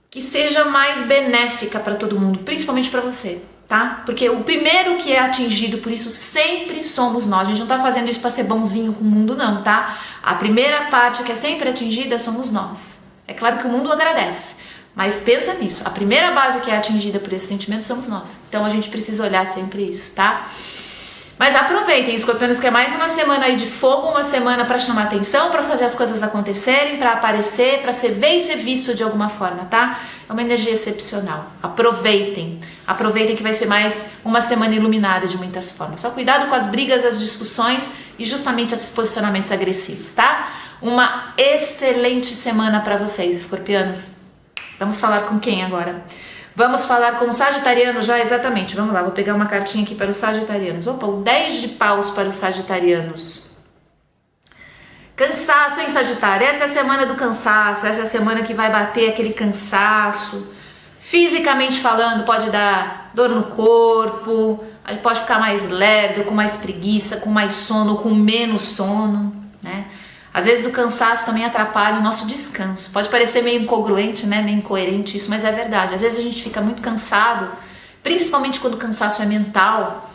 [SPEAKER 1] que seja mais benéfica para todo mundo, principalmente para você, tá? Porque o primeiro que é atingido por isso sempre somos nós. A gente não tá fazendo isso para ser bonzinho com o mundo, não, tá? A primeira parte que é sempre atingida somos nós. É claro que o mundo agradece, mas pensa nisso. A primeira base que é atingida por esse sentimento somos nós. Então a gente precisa olhar sempre isso, tá? Mas aproveitem, escorpianos, que é mais uma semana aí de fogo, uma semana para chamar atenção, para fazer as coisas acontecerem, para aparecer, para ser visto de alguma forma, tá? É uma energia excepcional. Aproveitem que vai ser mais uma semana iluminada de muitas formas. Só cuidado com as brigas, as discussões e justamente esses posicionamentos agressivos, tá? Uma excelente semana para vocês, escorpianos. Vamos falar com quem agora? Vamos falar com o Sagitariano já, exatamente. Vamos lá, vou pegar uma cartinha aqui para os Sagitarianos. Opa, o 10 de paus para os Sagitarianos. Cansaço, hein, Sagitário? Essa é a semana do cansaço, essa é a semana que vai bater aquele cansaço. Fisicamente falando, pode dar dor no corpo, aí pode ficar mais lerdo, com mais preguiça, com mais sono, com menos sono, né? Às vezes o cansaço também atrapalha o nosso descanso. Pode parecer meio incongruente, né? Meio incoerente isso, mas é verdade. Às vezes a gente fica muito cansado, principalmente quando o cansaço é mental,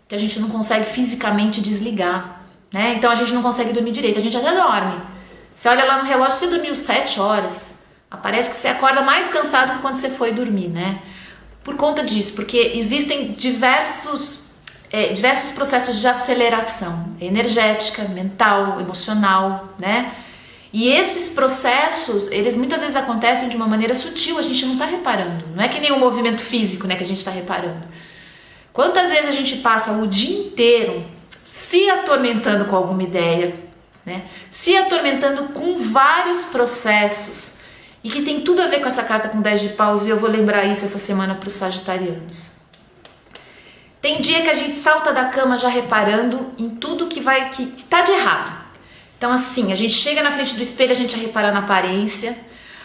[SPEAKER 1] que a gente não consegue fisicamente desligar, né? Então a gente não consegue dormir direito, a gente até dorme. Você olha lá no relógio, você dormiu 7 horas. Parece que você acorda mais cansado que quando você foi dormir, né? Por conta disso, porque existem diversos processos de aceleração energética, mental, emocional, né? E esses processos, eles muitas vezes acontecem de uma maneira sutil, a gente não tá reparando. Não é que nem o movimento físico, né, que a gente tá reparando. Quantas vezes a gente passa o dia inteiro se atormentando com alguma ideia, né? Se atormentando com vários processos e que tem tudo a ver com essa carta com 10 de paus, e eu vou lembrar isso essa semana para os sagitarianos. Tem dia que a gente salta da cama já reparando em tudo que tá de errado. Então assim, a gente chega na frente do espelho, a gente já repara na aparência,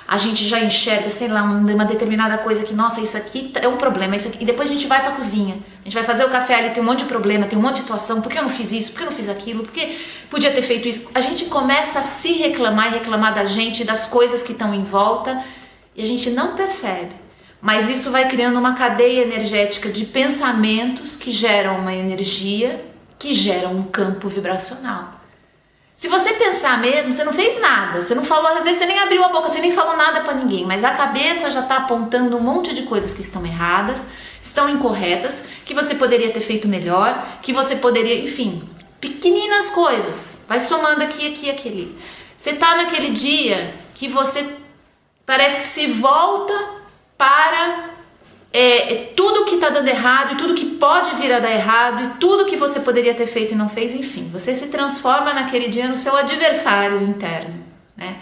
[SPEAKER 1] a gente já enxerga, sei lá, uma determinada coisa que, nossa, isso aqui é um problema, isso aqui. E depois a gente vai pra cozinha, a gente vai fazer o café ali, tem um monte de problema, tem um monte de situação, por que eu não fiz isso, por que eu não fiz aquilo, por que podia ter feito isso? A gente começa a se reclamar e reclamar da gente, das coisas que estão em volta, e a gente não percebe. Mas isso vai criando uma cadeia energética de pensamentos que geram uma energia, que geram um campo vibracional. Se você pensar mesmo, você não fez nada, você não falou, às vezes você nem abriu a boca, você nem falou nada para ninguém, mas a cabeça já está apontando um monte de coisas que estão erradas, estão incorretas, que você poderia ter feito melhor, que você poderia, enfim, pequeninas coisas, vai somando aqui, aquele. Você está naquele dia que você parece que se volta para tudo que está dando errado e tudo que pode vir a dar errado e tudo que você poderia ter feito e não fez, enfim, você se transforma naquele dia no seu adversário interno, né?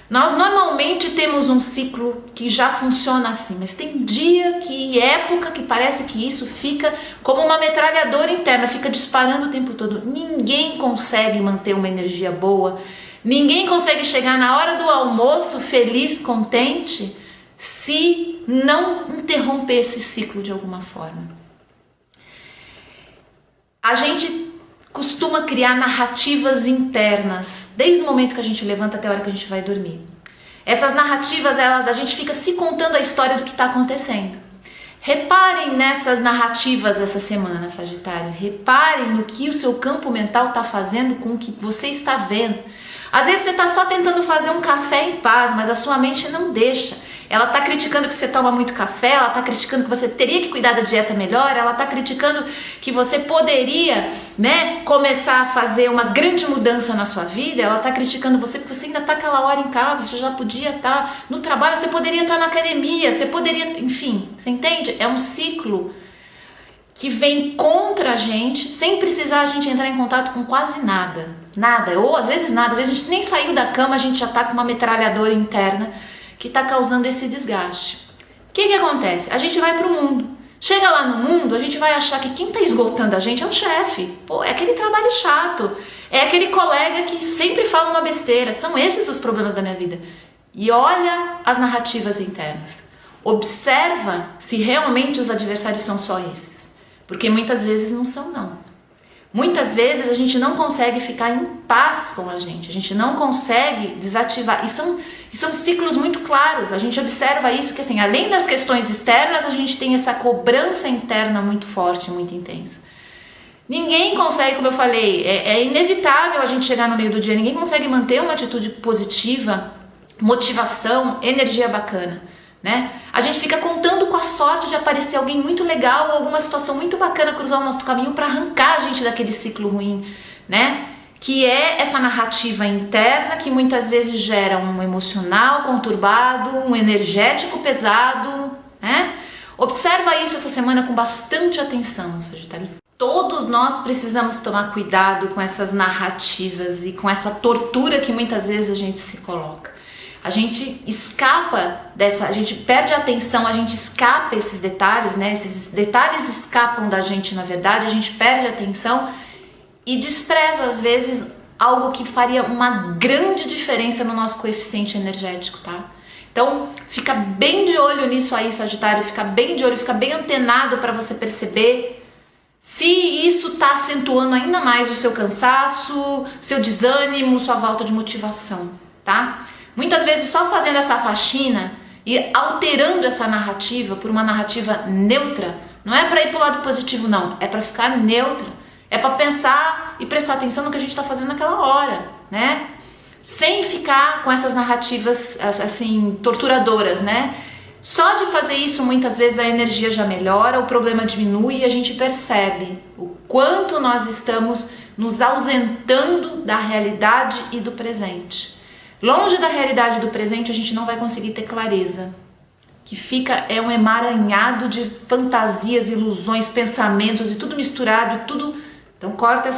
[SPEAKER 1] Nós normalmente temos um ciclo que já funciona assim, mas tem dia e época que parece que isso fica como uma metralhadora interna, fica disparando o tempo todo. Ninguém consegue manter uma energia boa, ninguém consegue chegar na hora do almoço feliz, contente, se não interromper esse ciclo de alguma forma. A gente costuma criar narrativas internas, desde o momento que a gente levanta até a hora que a gente vai dormir. Essas narrativas, a gente fica se contando a história do que está acontecendo. Reparem nessas narrativas essa semana, Sagitário. Reparem no que o seu campo mental está fazendo com o que você está vendo. Às vezes você está só tentando fazer um café em paz, mas a sua mente não deixa. Ela está criticando que você toma muito café, ela está criticando que você teria que cuidar da dieta melhor, ela está criticando que você poderia, né, começar a fazer uma grande mudança na sua vida, ela está criticando você porque você ainda está aquela hora em casa, você já podia estar no trabalho, você poderia estar na academia, você poderia, enfim, você entende? É um ciclo que vem contra a gente, sem precisar a gente entrar em contato com quase nada. Nada, ou às vezes nada, às vezes a gente nem saiu da cama, a gente já tá com uma metralhadora interna que tá causando esse desgaste. O que acontece? A gente vai pro mundo. Chega lá no mundo, a gente vai achar que quem tá esgotando a gente é o chefe. Pô, é aquele trabalho chato, é aquele colega que sempre fala uma besteira. São esses os problemas da minha vida. E olha as narrativas internas. Observa se realmente os adversários são só esses. Porque muitas vezes não são, não. Muitas vezes a gente não consegue ficar em paz com a gente não consegue desativar. E são ciclos muito claros, a gente observa isso, que assim, além das questões externas, a gente tem essa cobrança interna muito forte, muito intensa. Ninguém consegue, como eu falei, é inevitável a gente chegar no meio do dia, ninguém consegue manter uma atitude positiva, motivação, energia bacana, né? A gente fica contando com a sorte de aparecer alguém muito legal ou alguma situação muito bacana cruzar o nosso caminho para arrancar a gente daquele ciclo ruim, né? Que é essa narrativa interna que muitas vezes gera um emocional conturbado, um energético pesado, né? Observa isso essa semana com bastante atenção, Sagitário. Todos nós precisamos tomar cuidado com essas narrativas e com essa tortura que muitas vezes a gente se coloca. A gente escapa a gente perde a atenção, a gente escapa esses detalhes, né? Esses detalhes escapam da gente, na verdade, a gente perde a atenção e despreza, às vezes, algo que faria uma grande diferença no nosso coeficiente energético, tá? Então, fica bem de olho nisso aí, Sagitário, fica bem de olho, fica bem antenado para você perceber se isso está acentuando ainda mais o seu cansaço, seu desânimo, sua falta de motivação, tá? Muitas vezes só fazendo essa faxina e alterando essa narrativa por uma narrativa neutra, não é para ir para o lado positivo não, é para ficar neutra, é para pensar e prestar atenção no que a gente está fazendo naquela hora, né? Sem ficar com essas narrativas assim torturadoras, né? Só de fazer isso muitas vezes a energia já melhora, o problema diminui e a gente percebe o quanto nós estamos nos ausentando da realidade e do presente. Longe da realidade do presente a gente não vai conseguir ter clareza, que é um emaranhado de fantasias, ilusões, pensamentos e tudo misturado, tudo. Então corta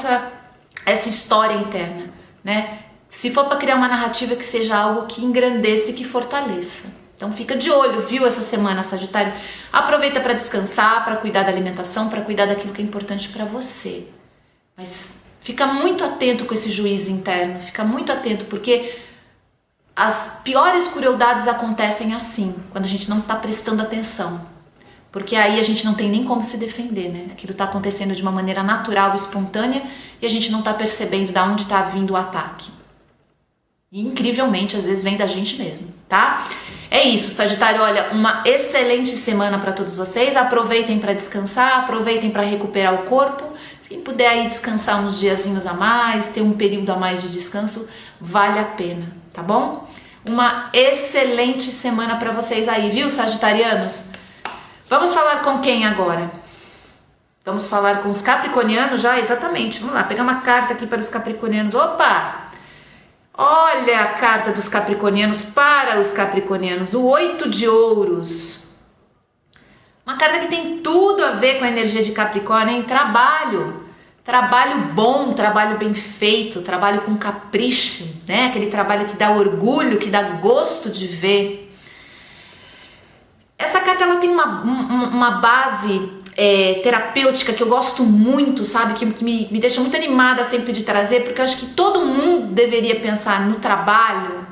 [SPEAKER 1] essa história interna, né? Se for para criar uma narrativa que seja algo que engrandeça e que fortaleça. Então fica de olho, viu, essa semana, Sagitário? Aproveita para descansar, para cuidar da alimentação, para cuidar daquilo que é importante para você. Mas fica muito atento com esse juízo interno, fica muito atento, porque as piores crueldades acontecem assim, quando a gente não está prestando atenção. Porque aí a gente não tem nem como se defender, né? Aquilo está acontecendo de uma maneira natural, espontânea, e a gente não está percebendo de onde está vindo o ataque. E incrivelmente, às vezes, vem da gente mesmo, tá? É isso, Sagitário, olha, uma excelente semana para todos vocês. Aproveitem para descansar, aproveitem para recuperar o corpo. Quem puder aí descansar uns diazinhos a mais, ter um período a mais de descanso, vale a pena, tá bom? Uma excelente semana para vocês aí, viu, sagitarianos? Vamos falar com quem agora? Vamos falar com os capricornianos já? Exatamente, vamos lá, pegar uma carta aqui para os capricornianos. Opa! Olha a carta dos capricornianos para os capricornianos, o 8 de ouros. Uma carta que tem tudo a ver com a energia de Capricórnio, hein? Trabalho bom, trabalho bem feito, trabalho com capricho, né? Aquele trabalho que dá orgulho, que dá gosto de ver. Essa carta ela tem uma base terapêutica que eu gosto muito, sabe? Que me deixa muito animada sempre de trazer, porque eu acho que todo mundo deveria pensar no trabalho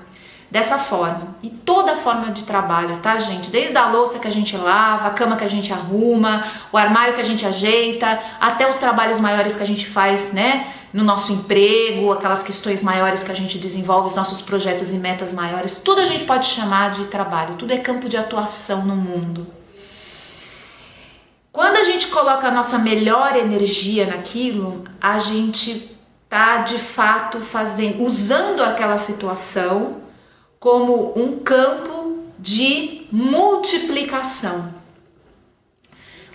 [SPEAKER 1] dessa forma. E toda forma de trabalho, tá, gente? Desde a louça que a gente lava, a cama que a gente arruma, o armário que a gente ajeita, até os trabalhos maiores que a gente faz, né? No nosso emprego, aquelas questões maiores que a gente desenvolve, os nossos projetos e metas maiores, tudo a gente pode chamar de trabalho, tudo é campo de atuação no mundo. Quando a gente coloca a nossa melhor energia naquilo, a gente tá de fato usando aquela situação como um campo de multiplicação.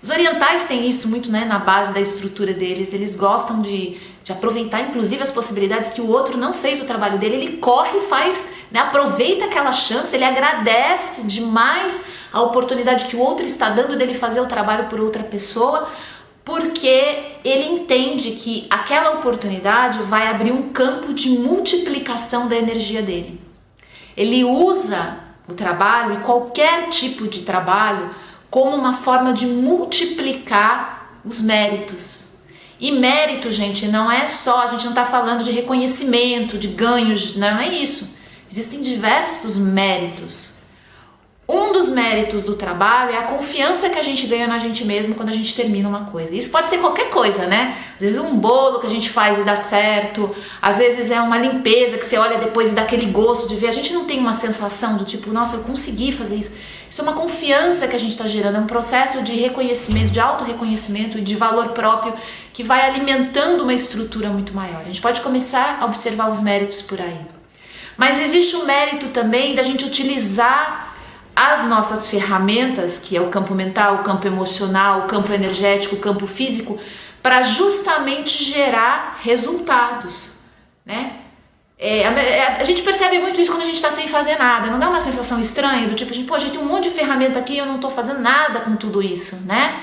[SPEAKER 1] Os orientais têm isso muito, né, na base da estrutura deles. Eles gostam de aproveitar, inclusive, as possibilidades que o outro não fez o trabalho dele. Ele corre e faz, né, aproveita aquela chance, ele agradece demais a oportunidade que o outro está dando dele fazer o trabalho por outra pessoa, porque ele entende que aquela oportunidade vai abrir um campo de multiplicação da energia dele. Ele usa o trabalho e qualquer tipo de trabalho como uma forma de multiplicar os méritos. E mérito, gente, não é só, a gente não está falando de reconhecimento, de ganhos, não é isso. Existem diversos méritos. Um dos méritos do trabalho é a confiança que a gente ganha na gente mesmo quando a gente termina uma coisa. Isso pode ser qualquer coisa, né? Às vezes um bolo que a gente faz e dá certo, às vezes é uma limpeza que você olha depois e dá aquele gosto de ver. A gente não tem uma sensação do tipo, nossa, eu consegui fazer isso. Isso é uma confiança que a gente está gerando, é um processo de reconhecimento, de autorreconhecimento e de valor próprio que vai alimentando uma estrutura muito maior. A gente pode começar a observar os méritos por aí. Mas existe o mérito também da gente utilizar as nossas ferramentas, que é o campo mental, o campo emocional, o campo energético, o campo físico, para justamente gerar resultados, né? A gente percebe muito isso quando a gente está sem fazer nada, não dá uma sensação estranha do tipo, a gente tem um monte de ferramenta aqui e eu não estou fazendo nada com tudo isso, né?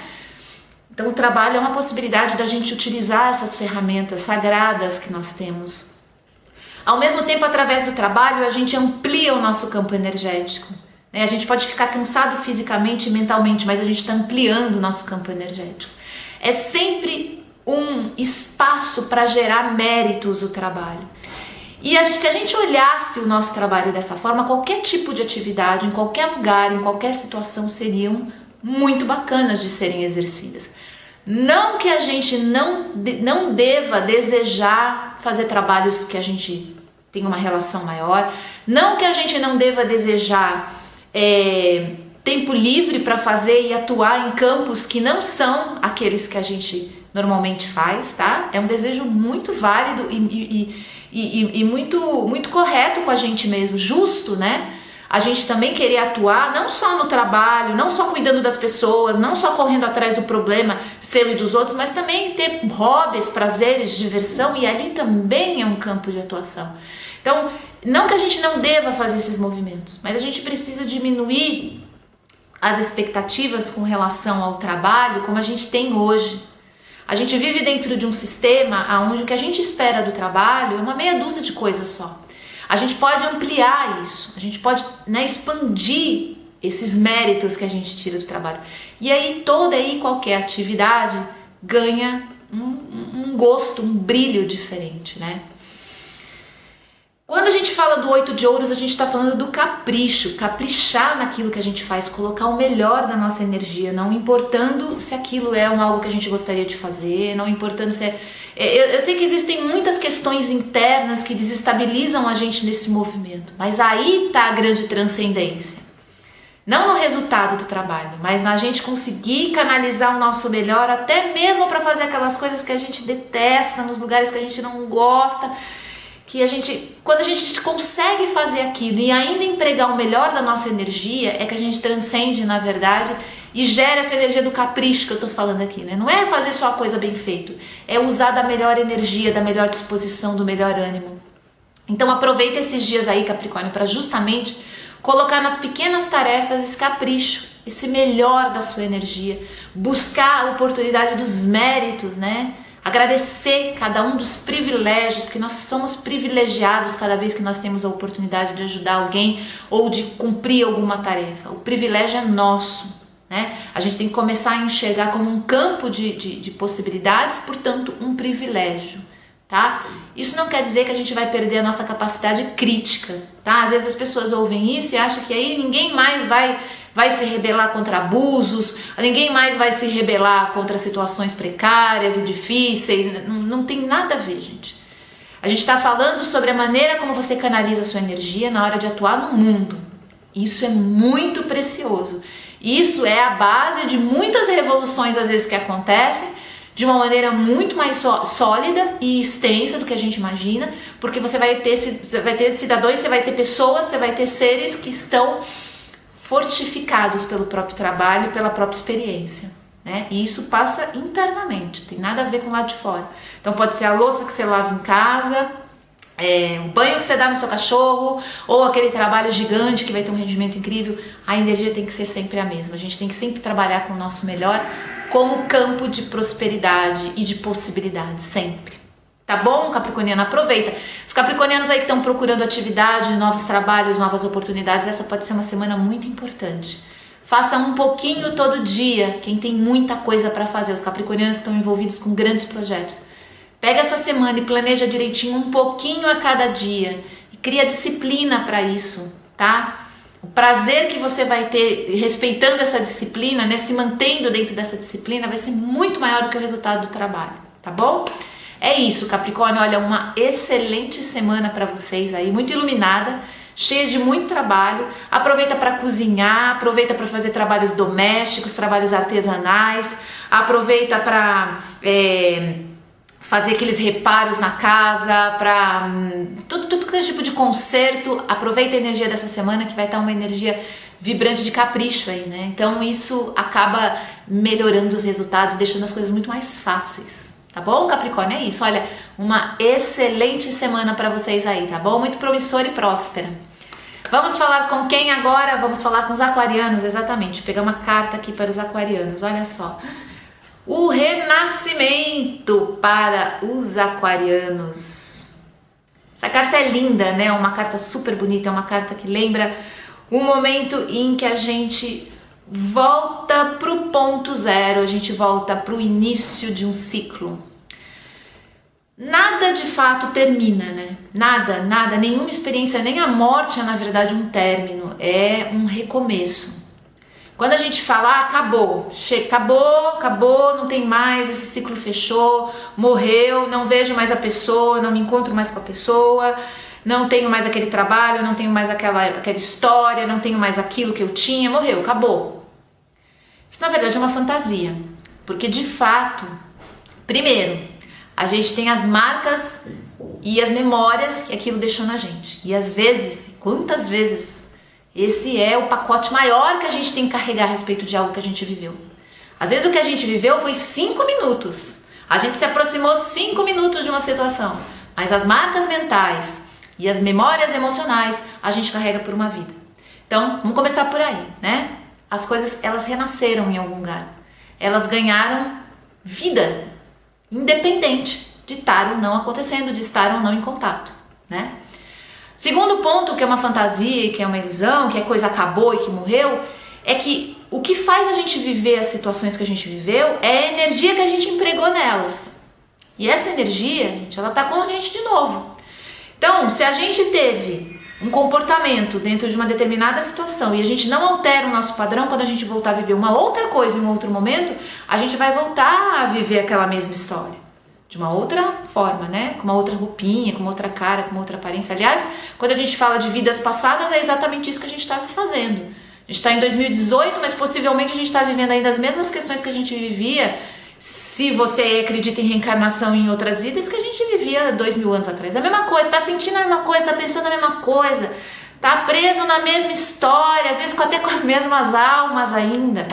[SPEAKER 1] Então o trabalho é uma possibilidade da gente utilizar essas ferramentas sagradas que nós temos. Ao mesmo tempo, através do trabalho, a gente amplia o nosso campo energético. A gente pode ficar cansado fisicamente e mentalmente, mas a gente está ampliando o nosso campo energético. É sempre um espaço para gerar méritos o trabalho. E se a gente olhasse o nosso trabalho dessa forma, qualquer tipo de atividade, em qualquer lugar, em qualquer situação, seriam muito bacanas de serem exercidas. Não que a gente não deva desejar fazer trabalhos que a gente tenha uma relação maior, não que a gente não deva desejar tempo livre para fazer e atuar em campos que não são aqueles que a gente normalmente faz, tá? É um desejo muito válido e muito correto com a gente mesmo, justo, né? A gente também querer atuar não só no trabalho, não só cuidando das pessoas, não só correndo atrás do problema seu e dos outros, mas também ter hobbies, prazeres, diversão, e ali também é um campo de atuação. Então, não que a gente não deva fazer esses movimentos, mas a gente precisa diminuir as expectativas com relação ao trabalho como a gente tem hoje. A gente vive dentro de um sistema onde o que a gente espera do trabalho é uma meia dúzia de coisas só. A gente pode ampliar isso, a gente pode, expandir esses méritos que a gente tira do trabalho. E aí toda e qualquer atividade ganha um gosto, um brilho diferente, né? Quando a gente fala do 8 de ouros, a gente está falando do capricho, caprichar naquilo que a gente faz, colocar o melhor da nossa energia, não importando se aquilo é algo que a gente gostaria de fazer, não importando se é... Eu sei que existem muitas questões internas que desestabilizam a gente nesse movimento, mas aí está a grande transcendência. Não no resultado do trabalho, mas na gente conseguir canalizar o nosso melhor, até mesmo para fazer aquelas coisas que a gente detesta, nos lugares que a gente não gosta, quando a gente consegue fazer aquilo e ainda empregar o melhor da nossa energia, é que a gente transcende, na verdade, e gera essa energia do capricho que eu tô falando aqui, né? Não é fazer só a coisa bem feita, é usar da melhor energia, da melhor disposição, do melhor ânimo. Então aproveita esses dias aí, Capricórnio, para justamente colocar nas pequenas tarefas esse capricho, esse melhor da sua energia, buscar a oportunidade dos méritos, né? Agradecer cada um dos privilégios, porque nós somos privilegiados cada vez que nós temos a oportunidade de ajudar alguém ou de cumprir alguma tarefa. O privilégio é nosso, né? A gente tem que começar a enxergar como um campo de possibilidades, portanto, um privilégio, tá? Isso não quer dizer que a gente vai perder a nossa capacidade crítica, tá? Às vezes as pessoas ouvem isso e acham que aí ninguém mais vai se rebelar contra abusos, ninguém mais vai se rebelar contra situações precárias e difíceis. Não tem nada a ver, gente. A gente está falando sobre a maneira como você canaliza a sua energia na hora de atuar no mundo. Isso é muito precioso. Isso é a base de muitas revoluções, às vezes, que acontecem de uma maneira muito mais sólida e extensa do que a gente imagina, porque você vai ter cidadãos, você vai ter pessoas, você vai ter seres que estão fortificados pelo próprio trabalho, pela própria experiência, né? E isso passa internamente, tem nada a ver com o lado de fora. Então pode ser a louça que você lava em casa, o banho que você dá no seu cachorro, ou aquele trabalho gigante que vai ter um rendimento incrível. A energia tem que ser sempre a mesma. A gente tem que sempre trabalhar com o nosso melhor como campo de prosperidade e de possibilidade, sempre. Tá bom, capricorniano? Aproveita. Os capricornianos aí que estão procurando atividade, novos trabalhos, novas oportunidades, essa pode ser uma semana muito importante. Faça um pouquinho todo dia, quem tem muita coisa para fazer. Os capricornianos estão envolvidos com grandes projetos. Pega essa semana e planeja direitinho um pouquinho a cada dia. E cria disciplina para isso, tá? O prazer que você vai ter respeitando essa disciplina, né, se mantendo dentro dessa disciplina, vai ser muito maior do que o resultado do trabalho, tá bom? É isso, Capricórnio. Olha, uma excelente semana para vocês aí, muito iluminada, cheia de muito trabalho. Aproveita para cozinhar, aproveita para fazer trabalhos domésticos, trabalhos artesanais, aproveita para fazer aqueles reparos na casa, para tudo que é tipo de conserto. Aproveita a energia dessa semana, que vai estar uma energia vibrante de capricho aí, né? Então isso acaba melhorando os resultados, deixando as coisas muito mais fáceis. Tá bom, Capricórnio? É isso. Olha, uma excelente semana para vocês aí, tá bom? Muito promissora e próspera. Vamos falar com quem agora? Vamos falar com os aquarianos, exatamente. Vou pegar uma carta aqui para os aquarianos, olha só. O renascimento para os aquarianos. Essa carta é linda, né? Uma carta super bonita, é uma carta que lembra o momento em que a gente volta para o ponto zero, a gente volta para o início de um ciclo. Nada de fato termina, né? Nada, nenhuma experiência, nem a morte é na verdade um término, é um recomeço. Quando a gente fala, acabou, acabou, não tem mais, esse ciclo fechou, morreu, não vejo mais a pessoa, não me encontro mais com a pessoa, não tenho mais aquele trabalho, não tenho mais aquela história, não tenho mais aquilo que eu tinha, morreu, acabou. Isso na verdade é uma fantasia, porque de fato, primeiro, a gente tem as marcas e as memórias que aquilo deixou na gente. E às vezes, quantas vezes, esse é o pacote maior que a gente tem que carregar a respeito de algo que a gente viveu. Às vezes o que a gente viveu foi 5 minutos. A gente se aproximou 5 minutos de uma situação. Mas as marcas mentais e as memórias emocionais a gente carrega por uma vida. Então, vamos começar por aí, né? As coisas, elas renasceram em algum lugar. Elas ganharam vida, independente de estar ou não acontecendo, de estar ou não em contato, né? Segundo ponto, que é uma fantasia, que é uma ilusão, que a coisa acabou e que morreu, é que o que faz a gente viver as situações que a gente viveu é a energia que a gente empregou nelas. E essa energia, gente, ela tá com a gente de novo. Então, se a gente teve um comportamento dentro de uma determinada situação e a gente não altera o nosso padrão, quando a gente voltar a viver uma outra coisa em um outro momento, a gente vai voltar a viver aquela mesma história. De uma outra forma, né? Com uma outra roupinha, com uma outra cara, com uma outra aparência. Aliás, quando a gente fala de vidas passadas, é exatamente isso que a gente está fazendo. A gente está em 2018, mas possivelmente a gente está vivendo ainda as mesmas questões que a gente vivia, se você acredita em reencarnação em outras vidas, que a gente vivia 2000 anos atrás. É a mesma coisa, está sentindo a mesma coisa, está pensando a mesma coisa, está preso na mesma história, às vezes até com as mesmas almas ainda.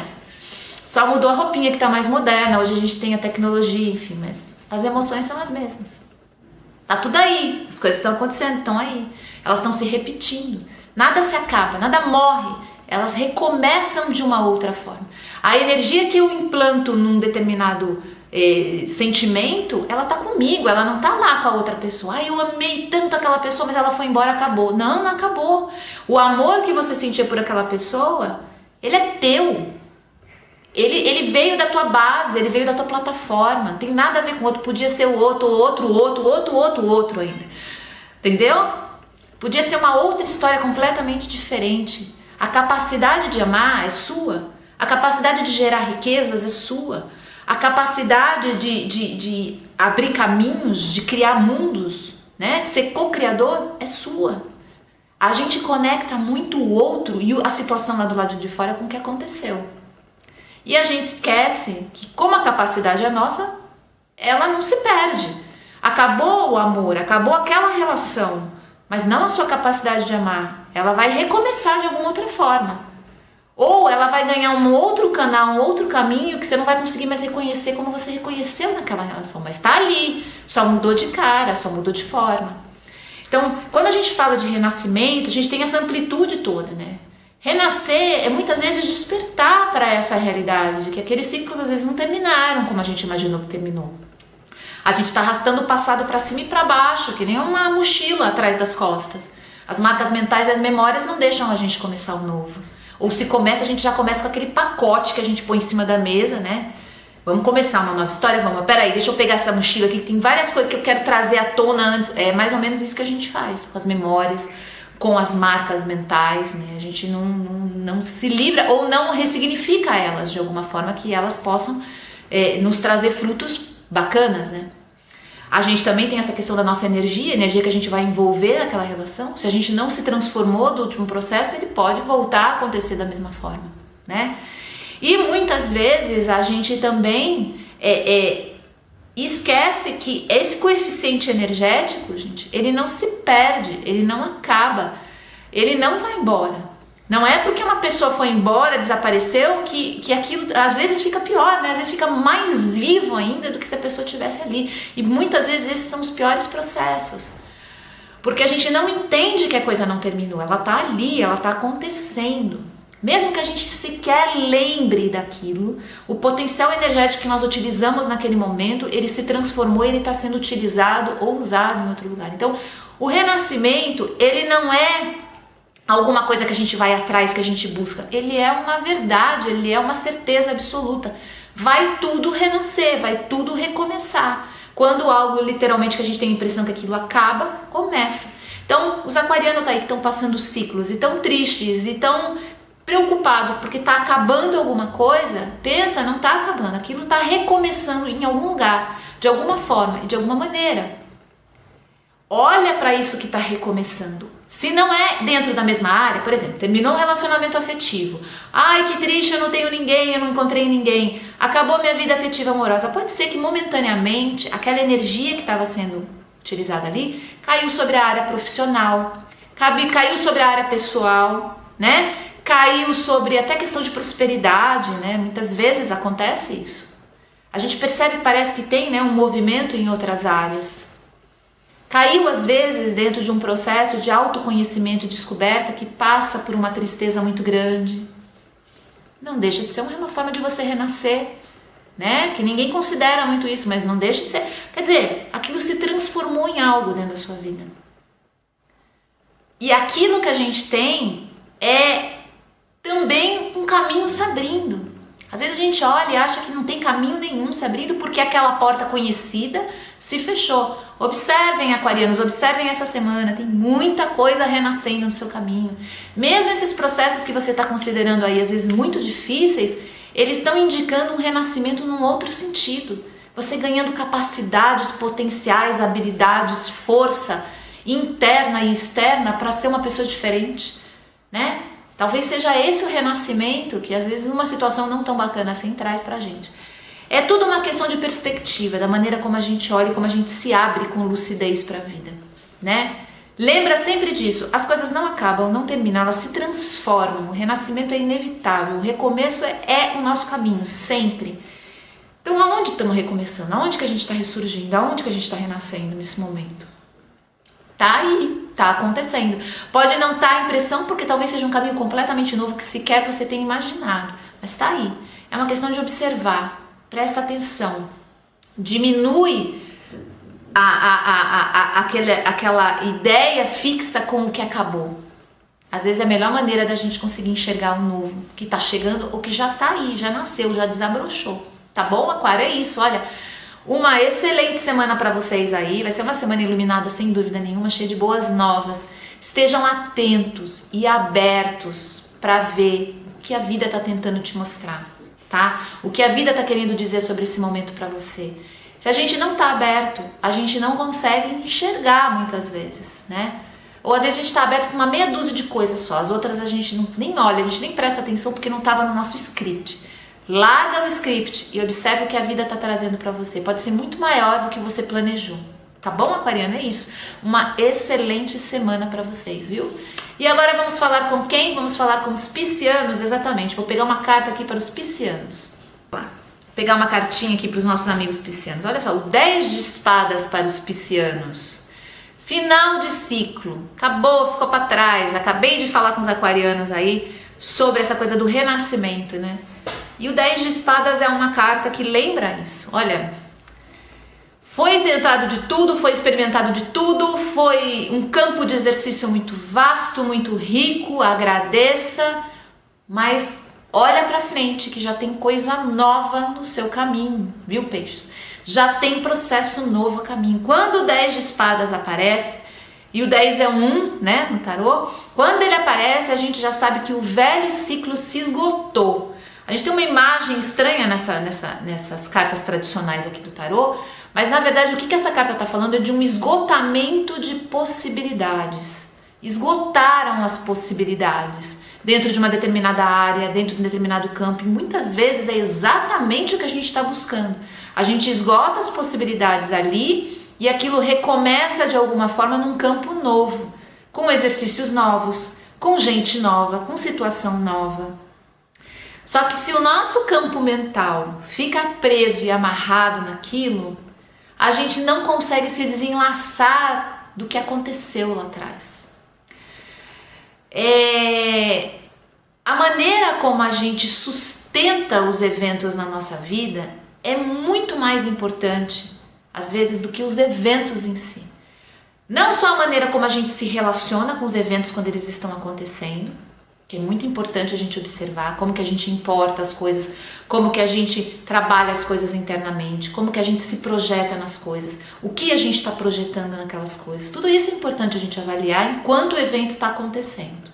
[SPEAKER 1] Só mudou a roupinha que está mais moderna, hoje a gente tem a tecnologia, enfim, mas as emoções são as mesmas. Tá tudo aí, as coisas estão acontecendo, estão aí. Elas estão se repetindo. Nada se acaba, nada morre. Elas recomeçam de uma outra forma. A energia que eu implanto num determinado sentimento, ela tá comigo, ela não tá lá com a outra pessoa. Eu amei tanto aquela pessoa, mas ela foi embora, acabou. Não, não acabou. O amor que você sentia por aquela pessoa, ele é teu. Ele veio da tua base, ele veio da tua plataforma. Não tem nada a ver com o outro. Podia ser o outro ainda. Entendeu? Podia ser uma outra história completamente diferente. A capacidade de amar é sua. A capacidade de gerar riquezas é sua. A capacidade de abrir caminhos, de criar mundos, né? De ser co-criador é sua. A gente conecta muito o outro e a situação lá do lado de fora com o que aconteceu. E a gente esquece que, como a capacidade é nossa, ela não se perde. Acabou o amor, acabou aquela relação, mas não a sua capacidade de amar. Ela vai recomeçar de alguma outra forma. Ou ela vai ganhar um outro canal, um outro caminho que você não vai conseguir mais reconhecer como você reconheceu naquela relação. Mas está ali, só mudou de cara, só mudou de forma. Então, quando a gente fala de renascimento, a gente tem essa amplitude toda, né? Renascer é muitas vezes despertar para essa realidade, que aqueles ciclos às vezes não terminaram como a gente imaginou que terminou. A gente está arrastando o passado para cima e para baixo, que nem uma mochila atrás das costas. As marcas mentais e as memórias não deixam a gente começar o novo. Ou se começa, a gente já começa com aquele pacote que a gente põe em cima da mesa, né? Vamos começar uma nova história? Vamos. Peraí, deixa eu pegar essa mochila aqui, que tem várias coisas que eu quero trazer à tona antes. É mais ou menos isso que a gente faz com as memórias, com as marcas mentais, né? A gente não se livra ou não ressignifica elas de alguma forma que elas possam nos trazer frutos bacanas, né? A gente também tem essa questão da nossa energia que a gente vai envolver naquela relação. Se a gente não se transformou do último processo, ele pode voltar a acontecer da mesma forma, né? E muitas vezes a gente também esquece que esse coeficiente energético, gente, ele não se perde, ele não acaba, ele não vai embora. Não é porque uma pessoa foi embora, desapareceu, que aquilo às vezes fica pior, né? Às vezes fica mais vivo ainda do que se a pessoa estivesse ali. E muitas vezes esses são os piores processos. Porque a gente não entende que a coisa não terminou, ela tá ali, ela tá acontecendo. Mesmo que a gente sequer lembre daquilo, o potencial energético que nós utilizamos naquele momento, ele se transformou, ele está sendo utilizado ou usado em outro lugar. Então, o renascimento, ele não é alguma coisa que a gente vai atrás, que a gente busca. Ele é uma verdade, ele é uma certeza absoluta. Vai tudo renascer, vai tudo recomeçar. Quando algo literalmente que a gente tem a impressão que aquilo acaba, começa. Então, os aquarianos aí que estão passando ciclos e tão tristes e tão preocupados porque está acabando alguma coisa, pensa, não está acabando, aquilo está recomeçando em algum lugar, de alguma forma e de alguma maneira. Olha para isso que está recomeçando. Se não é dentro da mesma área, por exemplo, terminou um relacionamento afetivo. Ai, que triste, eu não tenho ninguém, eu não encontrei ninguém. Acabou minha vida afetiva amorosa. Pode ser que momentaneamente aquela energia que estava sendo utilizada ali caiu sobre a área profissional, caiu sobre a área pessoal, né? Caiu sobre até questão de prosperidade, né? Muitas vezes acontece isso. A gente percebe, parece que tem, né, um movimento em outras áreas. Caiu às vezes dentro de um processo de autoconhecimento e descoberta que passa por uma tristeza muito grande. Não deixa de ser uma forma de você renascer, né? Que ninguém considera muito isso, mas não deixa de ser. Quer dizer, aquilo se transformou em algo dentro da sua vida. E aquilo que a gente tem é também um caminho se abrindo. Às vezes a gente olha e acha que não tem caminho nenhum se abrindo porque aquela porta conhecida se fechou. Observem, aquarianos, observem essa semana, tem muita coisa renascendo no seu caminho. Mesmo esses processos que você está considerando aí, às vezes muito difíceis, eles estão indicando um renascimento num outro sentido. Você ganhando capacidades, potenciais, habilidades, força interna e externa para ser uma pessoa diferente, né? Talvez seja esse o renascimento que às vezes uma situação não tão bacana assim traz pra gente. É tudo uma questão de perspectiva, da maneira como a gente olha e como a gente se abre com lucidez para a vida, né? Lembra sempre disso, as coisas não acabam, não terminam, elas se transformam, o renascimento é inevitável, o recomeço é o nosso caminho, sempre. Então aonde estamos recomeçando? Aonde que a gente está ressurgindo? Aonde que a gente está renascendo nesse momento? Tá aí, tá acontecendo. Pode não estar a impressão porque talvez seja um caminho completamente novo que sequer você tenha imaginado, mas tá aí. É uma questão de observar, presta atenção, diminui aquela ideia fixa com o que acabou. Às vezes é a melhor maneira da gente conseguir enxergar o novo que tá chegando ou que já tá aí, já nasceu, já desabrochou. Tá bom, Aquário? É isso, olha. Uma excelente semana para vocês aí, vai ser uma semana iluminada sem dúvida nenhuma, cheia de boas novas. Estejam atentos e abertos para ver o que a vida está tentando te mostrar, tá? O que a vida está querendo dizer sobre esse momento para você. Se a gente não está aberto, a gente não consegue enxergar muitas vezes, né? Ou às vezes a gente está aberto para uma meia dúzia de coisas só, as outras a gente nem olha, a gente nem presta atenção porque não estava no nosso script. Larga o script e observe o que a vida está trazendo para você. Pode ser muito maior do que você planejou. Tá bom, aquariano? É isso. Uma excelente semana para vocês, viu? E agora vamos falar com quem? Vamos falar com os piscianos, exatamente. Vou pegar uma carta aqui para os piscianos. Vou pegar uma cartinha aqui para os nossos amigos piscianos. Olha só, o 10 de espadas para os piscianos. Final de ciclo. Acabou, ficou para trás. Acabei de falar com os aquarianos aí sobre essa coisa do renascimento, né? E o 10 de espadas é uma carta que lembra isso. Olha, foi tentado de tudo, foi experimentado de tudo, foi um campo de exercício muito vasto, muito rico, agradeça, mas olha pra frente que já tem coisa nova no seu caminho, viu, peixes? Já tem processo novo a caminho. Quando o 10 de espadas aparece, e o 10 é um, né, no tarô, quando ele aparece a gente já sabe que o velho ciclo se esgotou. A gente tem uma imagem estranha nessas cartas tradicionais aqui do tarô, mas na verdade o que essa carta está falando é de um esgotamento de possibilidades. Esgotaram as possibilidades dentro de uma determinada área, dentro de um determinado campo, e muitas vezes é exatamente o que a gente está buscando. A gente esgota as possibilidades ali e aquilo recomeça de alguma forma num campo novo, com exercícios novos, com gente nova, com situação nova. Só que se o nosso campo mental fica preso e amarrado naquilo, a gente não consegue se desenlaçar do que aconteceu lá atrás. A maneira como a gente sustenta os eventos na nossa vida é muito mais importante, às vezes, do que os eventos em si. Não só a maneira como a gente se relaciona com os eventos quando eles estão acontecendo, que é muito importante a gente observar como que a gente importa as coisas, como que a gente trabalha as coisas internamente, como que a gente se projeta nas coisas, o que a gente está projetando naquelas coisas. Tudo isso é importante a gente avaliar enquanto o evento está acontecendo.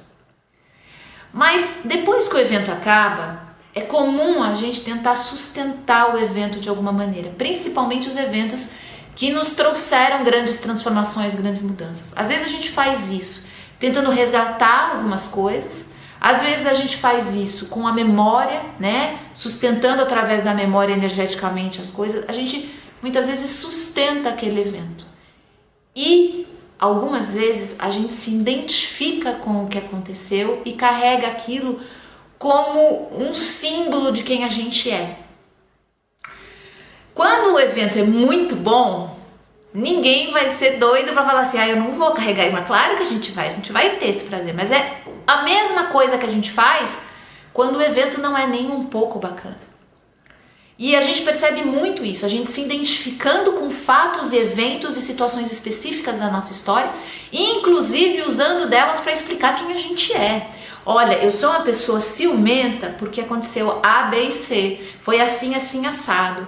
[SPEAKER 1] Mas depois que o evento acaba, é comum a gente tentar sustentar o evento de alguma maneira, principalmente os eventos que nos trouxeram grandes transformações, grandes mudanças. Às vezes a gente faz isso tentando resgatar algumas coisas, às vezes a gente faz isso com a memória, né? Sustentando através da memória energeticamente as coisas. A gente muitas vezes sustenta aquele evento. E algumas vezes a gente se identifica com o que aconteceu e carrega aquilo como um símbolo de quem a gente é. Quando o evento é muito bom, ninguém vai ser doido para falar assim, eu não vou carregar isso. Mas claro que a gente vai ter esse prazer, mas é a mesma coisa que a gente faz quando o evento não é nem um pouco bacana. E a gente percebe muito isso, a gente se identificando com fatos e eventos e situações específicas da nossa história, e inclusive usando delas para explicar quem a gente é. Olha, eu sou uma pessoa ciumenta porque aconteceu A, B e C, foi assim, assim, assado.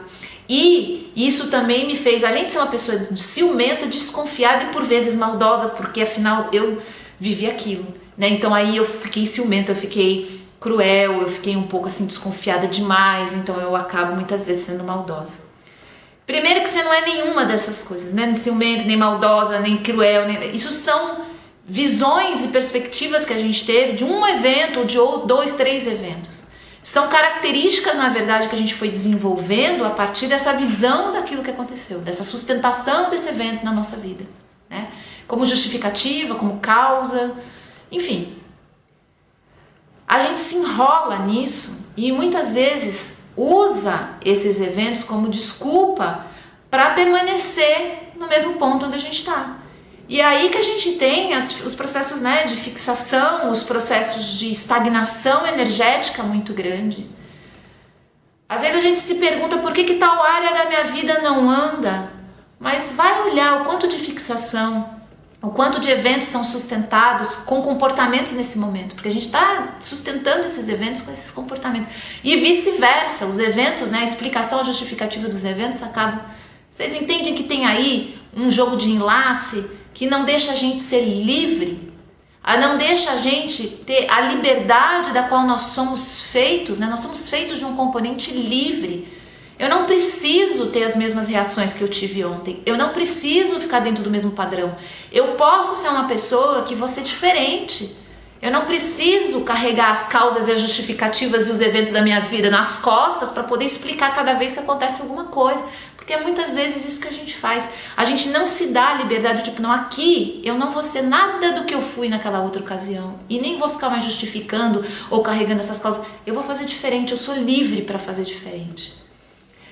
[SPEAKER 1] E isso também me fez, além de ser uma pessoa ciumenta, desconfiada e por vezes maldosa, porque afinal eu vivi aquilo, né? Então aí eu fiquei ciumenta, eu fiquei cruel, eu fiquei um pouco assim desconfiada demais, então eu acabo muitas vezes sendo maldosa. Primeiro que você não é nenhuma dessas coisas, né? Nem ciumenta, nem maldosa, nem cruel, isso são visões e perspectivas que a gente teve de um evento ou de 2, 3 eventos. São características, na verdade, que a gente foi desenvolvendo a partir dessa visão daquilo que aconteceu, dessa sustentação desse evento na nossa vida, né? Como justificativa, como causa, enfim. A gente se enrola nisso e muitas vezes usa esses eventos como desculpa para permanecer no mesmo ponto onde a gente está. E aí que a gente tem os processos, né, de fixação, os processos de estagnação energética muito grande. Às vezes a gente se pergunta por que tal área da minha vida não anda, mas vai olhar o quanto de fixação, o quanto de eventos são sustentados com comportamentos nesse momento, porque a gente está sustentando esses eventos com esses comportamentos. E vice-versa, os eventos, né, a explicação, a justificativa dos eventos acabam. Vocês entendem que tem aí um jogo de enlace que não deixa a gente ser livre, não deixa a gente ter a liberdade da qual nós somos feitos, né? Nós somos feitos de um componente livre. Eu não preciso ter as mesmas reações que eu tive ontem, eu não preciso ficar dentro do mesmo padrão. Eu posso ser uma pessoa que vou ser diferente. Eu não preciso carregar as causas e as justificativas e os eventos da minha vida nas costas para poder explicar cada vez que acontece alguma coisa. Porque é muitas vezes isso que a gente faz. A gente não se dá a liberdade, tipo, não, aqui eu não vou ser nada do que eu fui naquela outra ocasião. E nem vou ficar mais justificando ou carregando essas causas. Eu vou fazer diferente, eu sou livre para fazer diferente.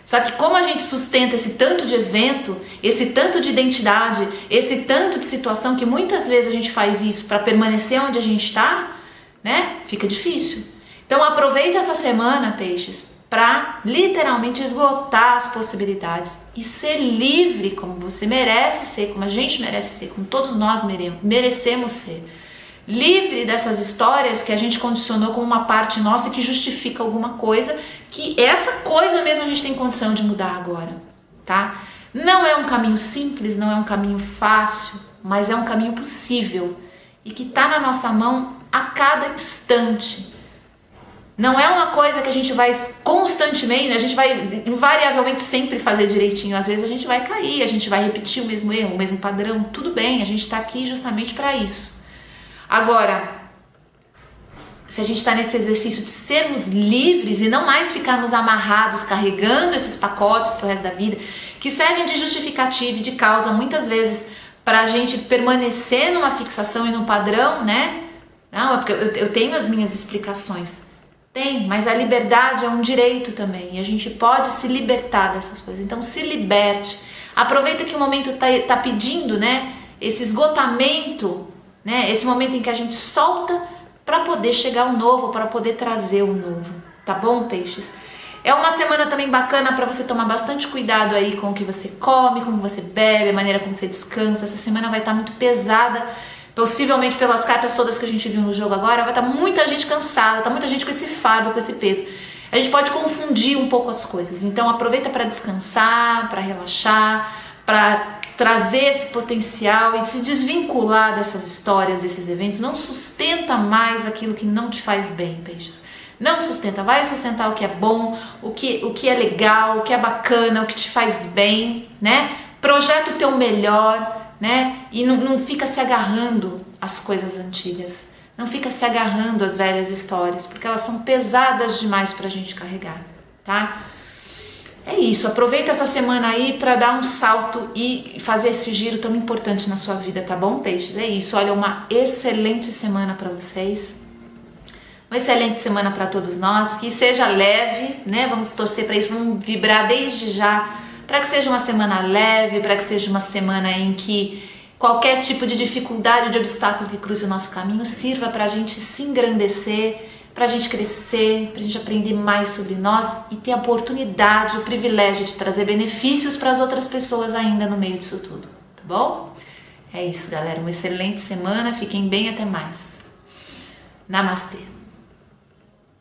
[SPEAKER 1] Só que como a gente sustenta esse tanto de evento, esse tanto de identidade, esse tanto de situação, que muitas vezes a gente faz isso para permanecer onde a gente está, né? Fica difícil. Então aproveita essa semana, peixes, para literalmente esgotar as possibilidades e ser livre como você merece ser, como a gente merece ser, como todos nós merecemos ser. Livre dessas histórias que a gente condicionou como uma parte nossa que justifica alguma coisa, que essa coisa mesmo a gente tem condição de mudar agora, tá? Não é um caminho simples, não é um caminho fácil, mas é um caminho possível e que está na nossa mão a cada instante. Não é uma coisa que a gente vai constantemente, a gente vai invariavelmente sempre fazer direitinho. Às vezes a gente vai cair, a gente vai repetir o mesmo erro, o mesmo padrão. Tudo bem, a gente está aqui justamente para isso. Agora, se a gente está nesse exercício de sermos livres e não mais ficarmos amarrados, carregando esses pacotes pro resto da vida, que servem de justificativa e de causa muitas vezes para a gente permanecer numa fixação e num padrão, né? Não, é porque eu tenho as minhas explicações. Tem, mas a liberdade é um direito também e a gente pode se libertar dessas coisas. Então se liberte, aproveita que o momento tá pedindo, né? Esse esgotamento, né? Esse momento em que a gente solta para poder chegar ao novo, para poder trazer o novo, tá bom, peixes? É uma semana também bacana para você tomar bastante cuidado aí com o que você come, como você bebe, a maneira como você descansa. Essa semana vai estar muito pesada, possivelmente pelas cartas todas que a gente viu no jogo agora, vai estar muita gente cansada, tá muita gente com esse fardo, com esse peso. A gente pode confundir um pouco as coisas, então aproveita para descansar, para relaxar, para trazer esse potencial e se desvincular dessas histórias, desses eventos. Não sustenta mais aquilo que não te faz bem, peixes. Não sustenta, vai sustentar o que é bom, o que é legal, o que é bacana, o que te faz bem, né? Projeta o teu melhor, né? E não fica se agarrando às coisas antigas, não fica se agarrando às velhas histórias, porque elas são pesadas demais pra gente carregar, tá? É isso, aproveita essa semana aí para dar um salto e fazer esse giro tão importante na sua vida, tá bom, peixes? É isso, olha, uma excelente semana para vocês. Uma excelente semana para todos nós, que seja leve, né? Vamos torcer para isso, vamos vibrar desde já, para que seja uma semana leve, para que seja uma semana em que qualquer tipo de dificuldade, de obstáculo que cruze o nosso caminho sirva para a gente se engrandecer, para a gente crescer, para a gente aprender mais sobre nós e ter a oportunidade, o privilégio de trazer benefícios para as outras pessoas ainda no meio disso tudo, tá bom? É isso, galera, uma excelente semana, fiquem bem, até mais. Namastê!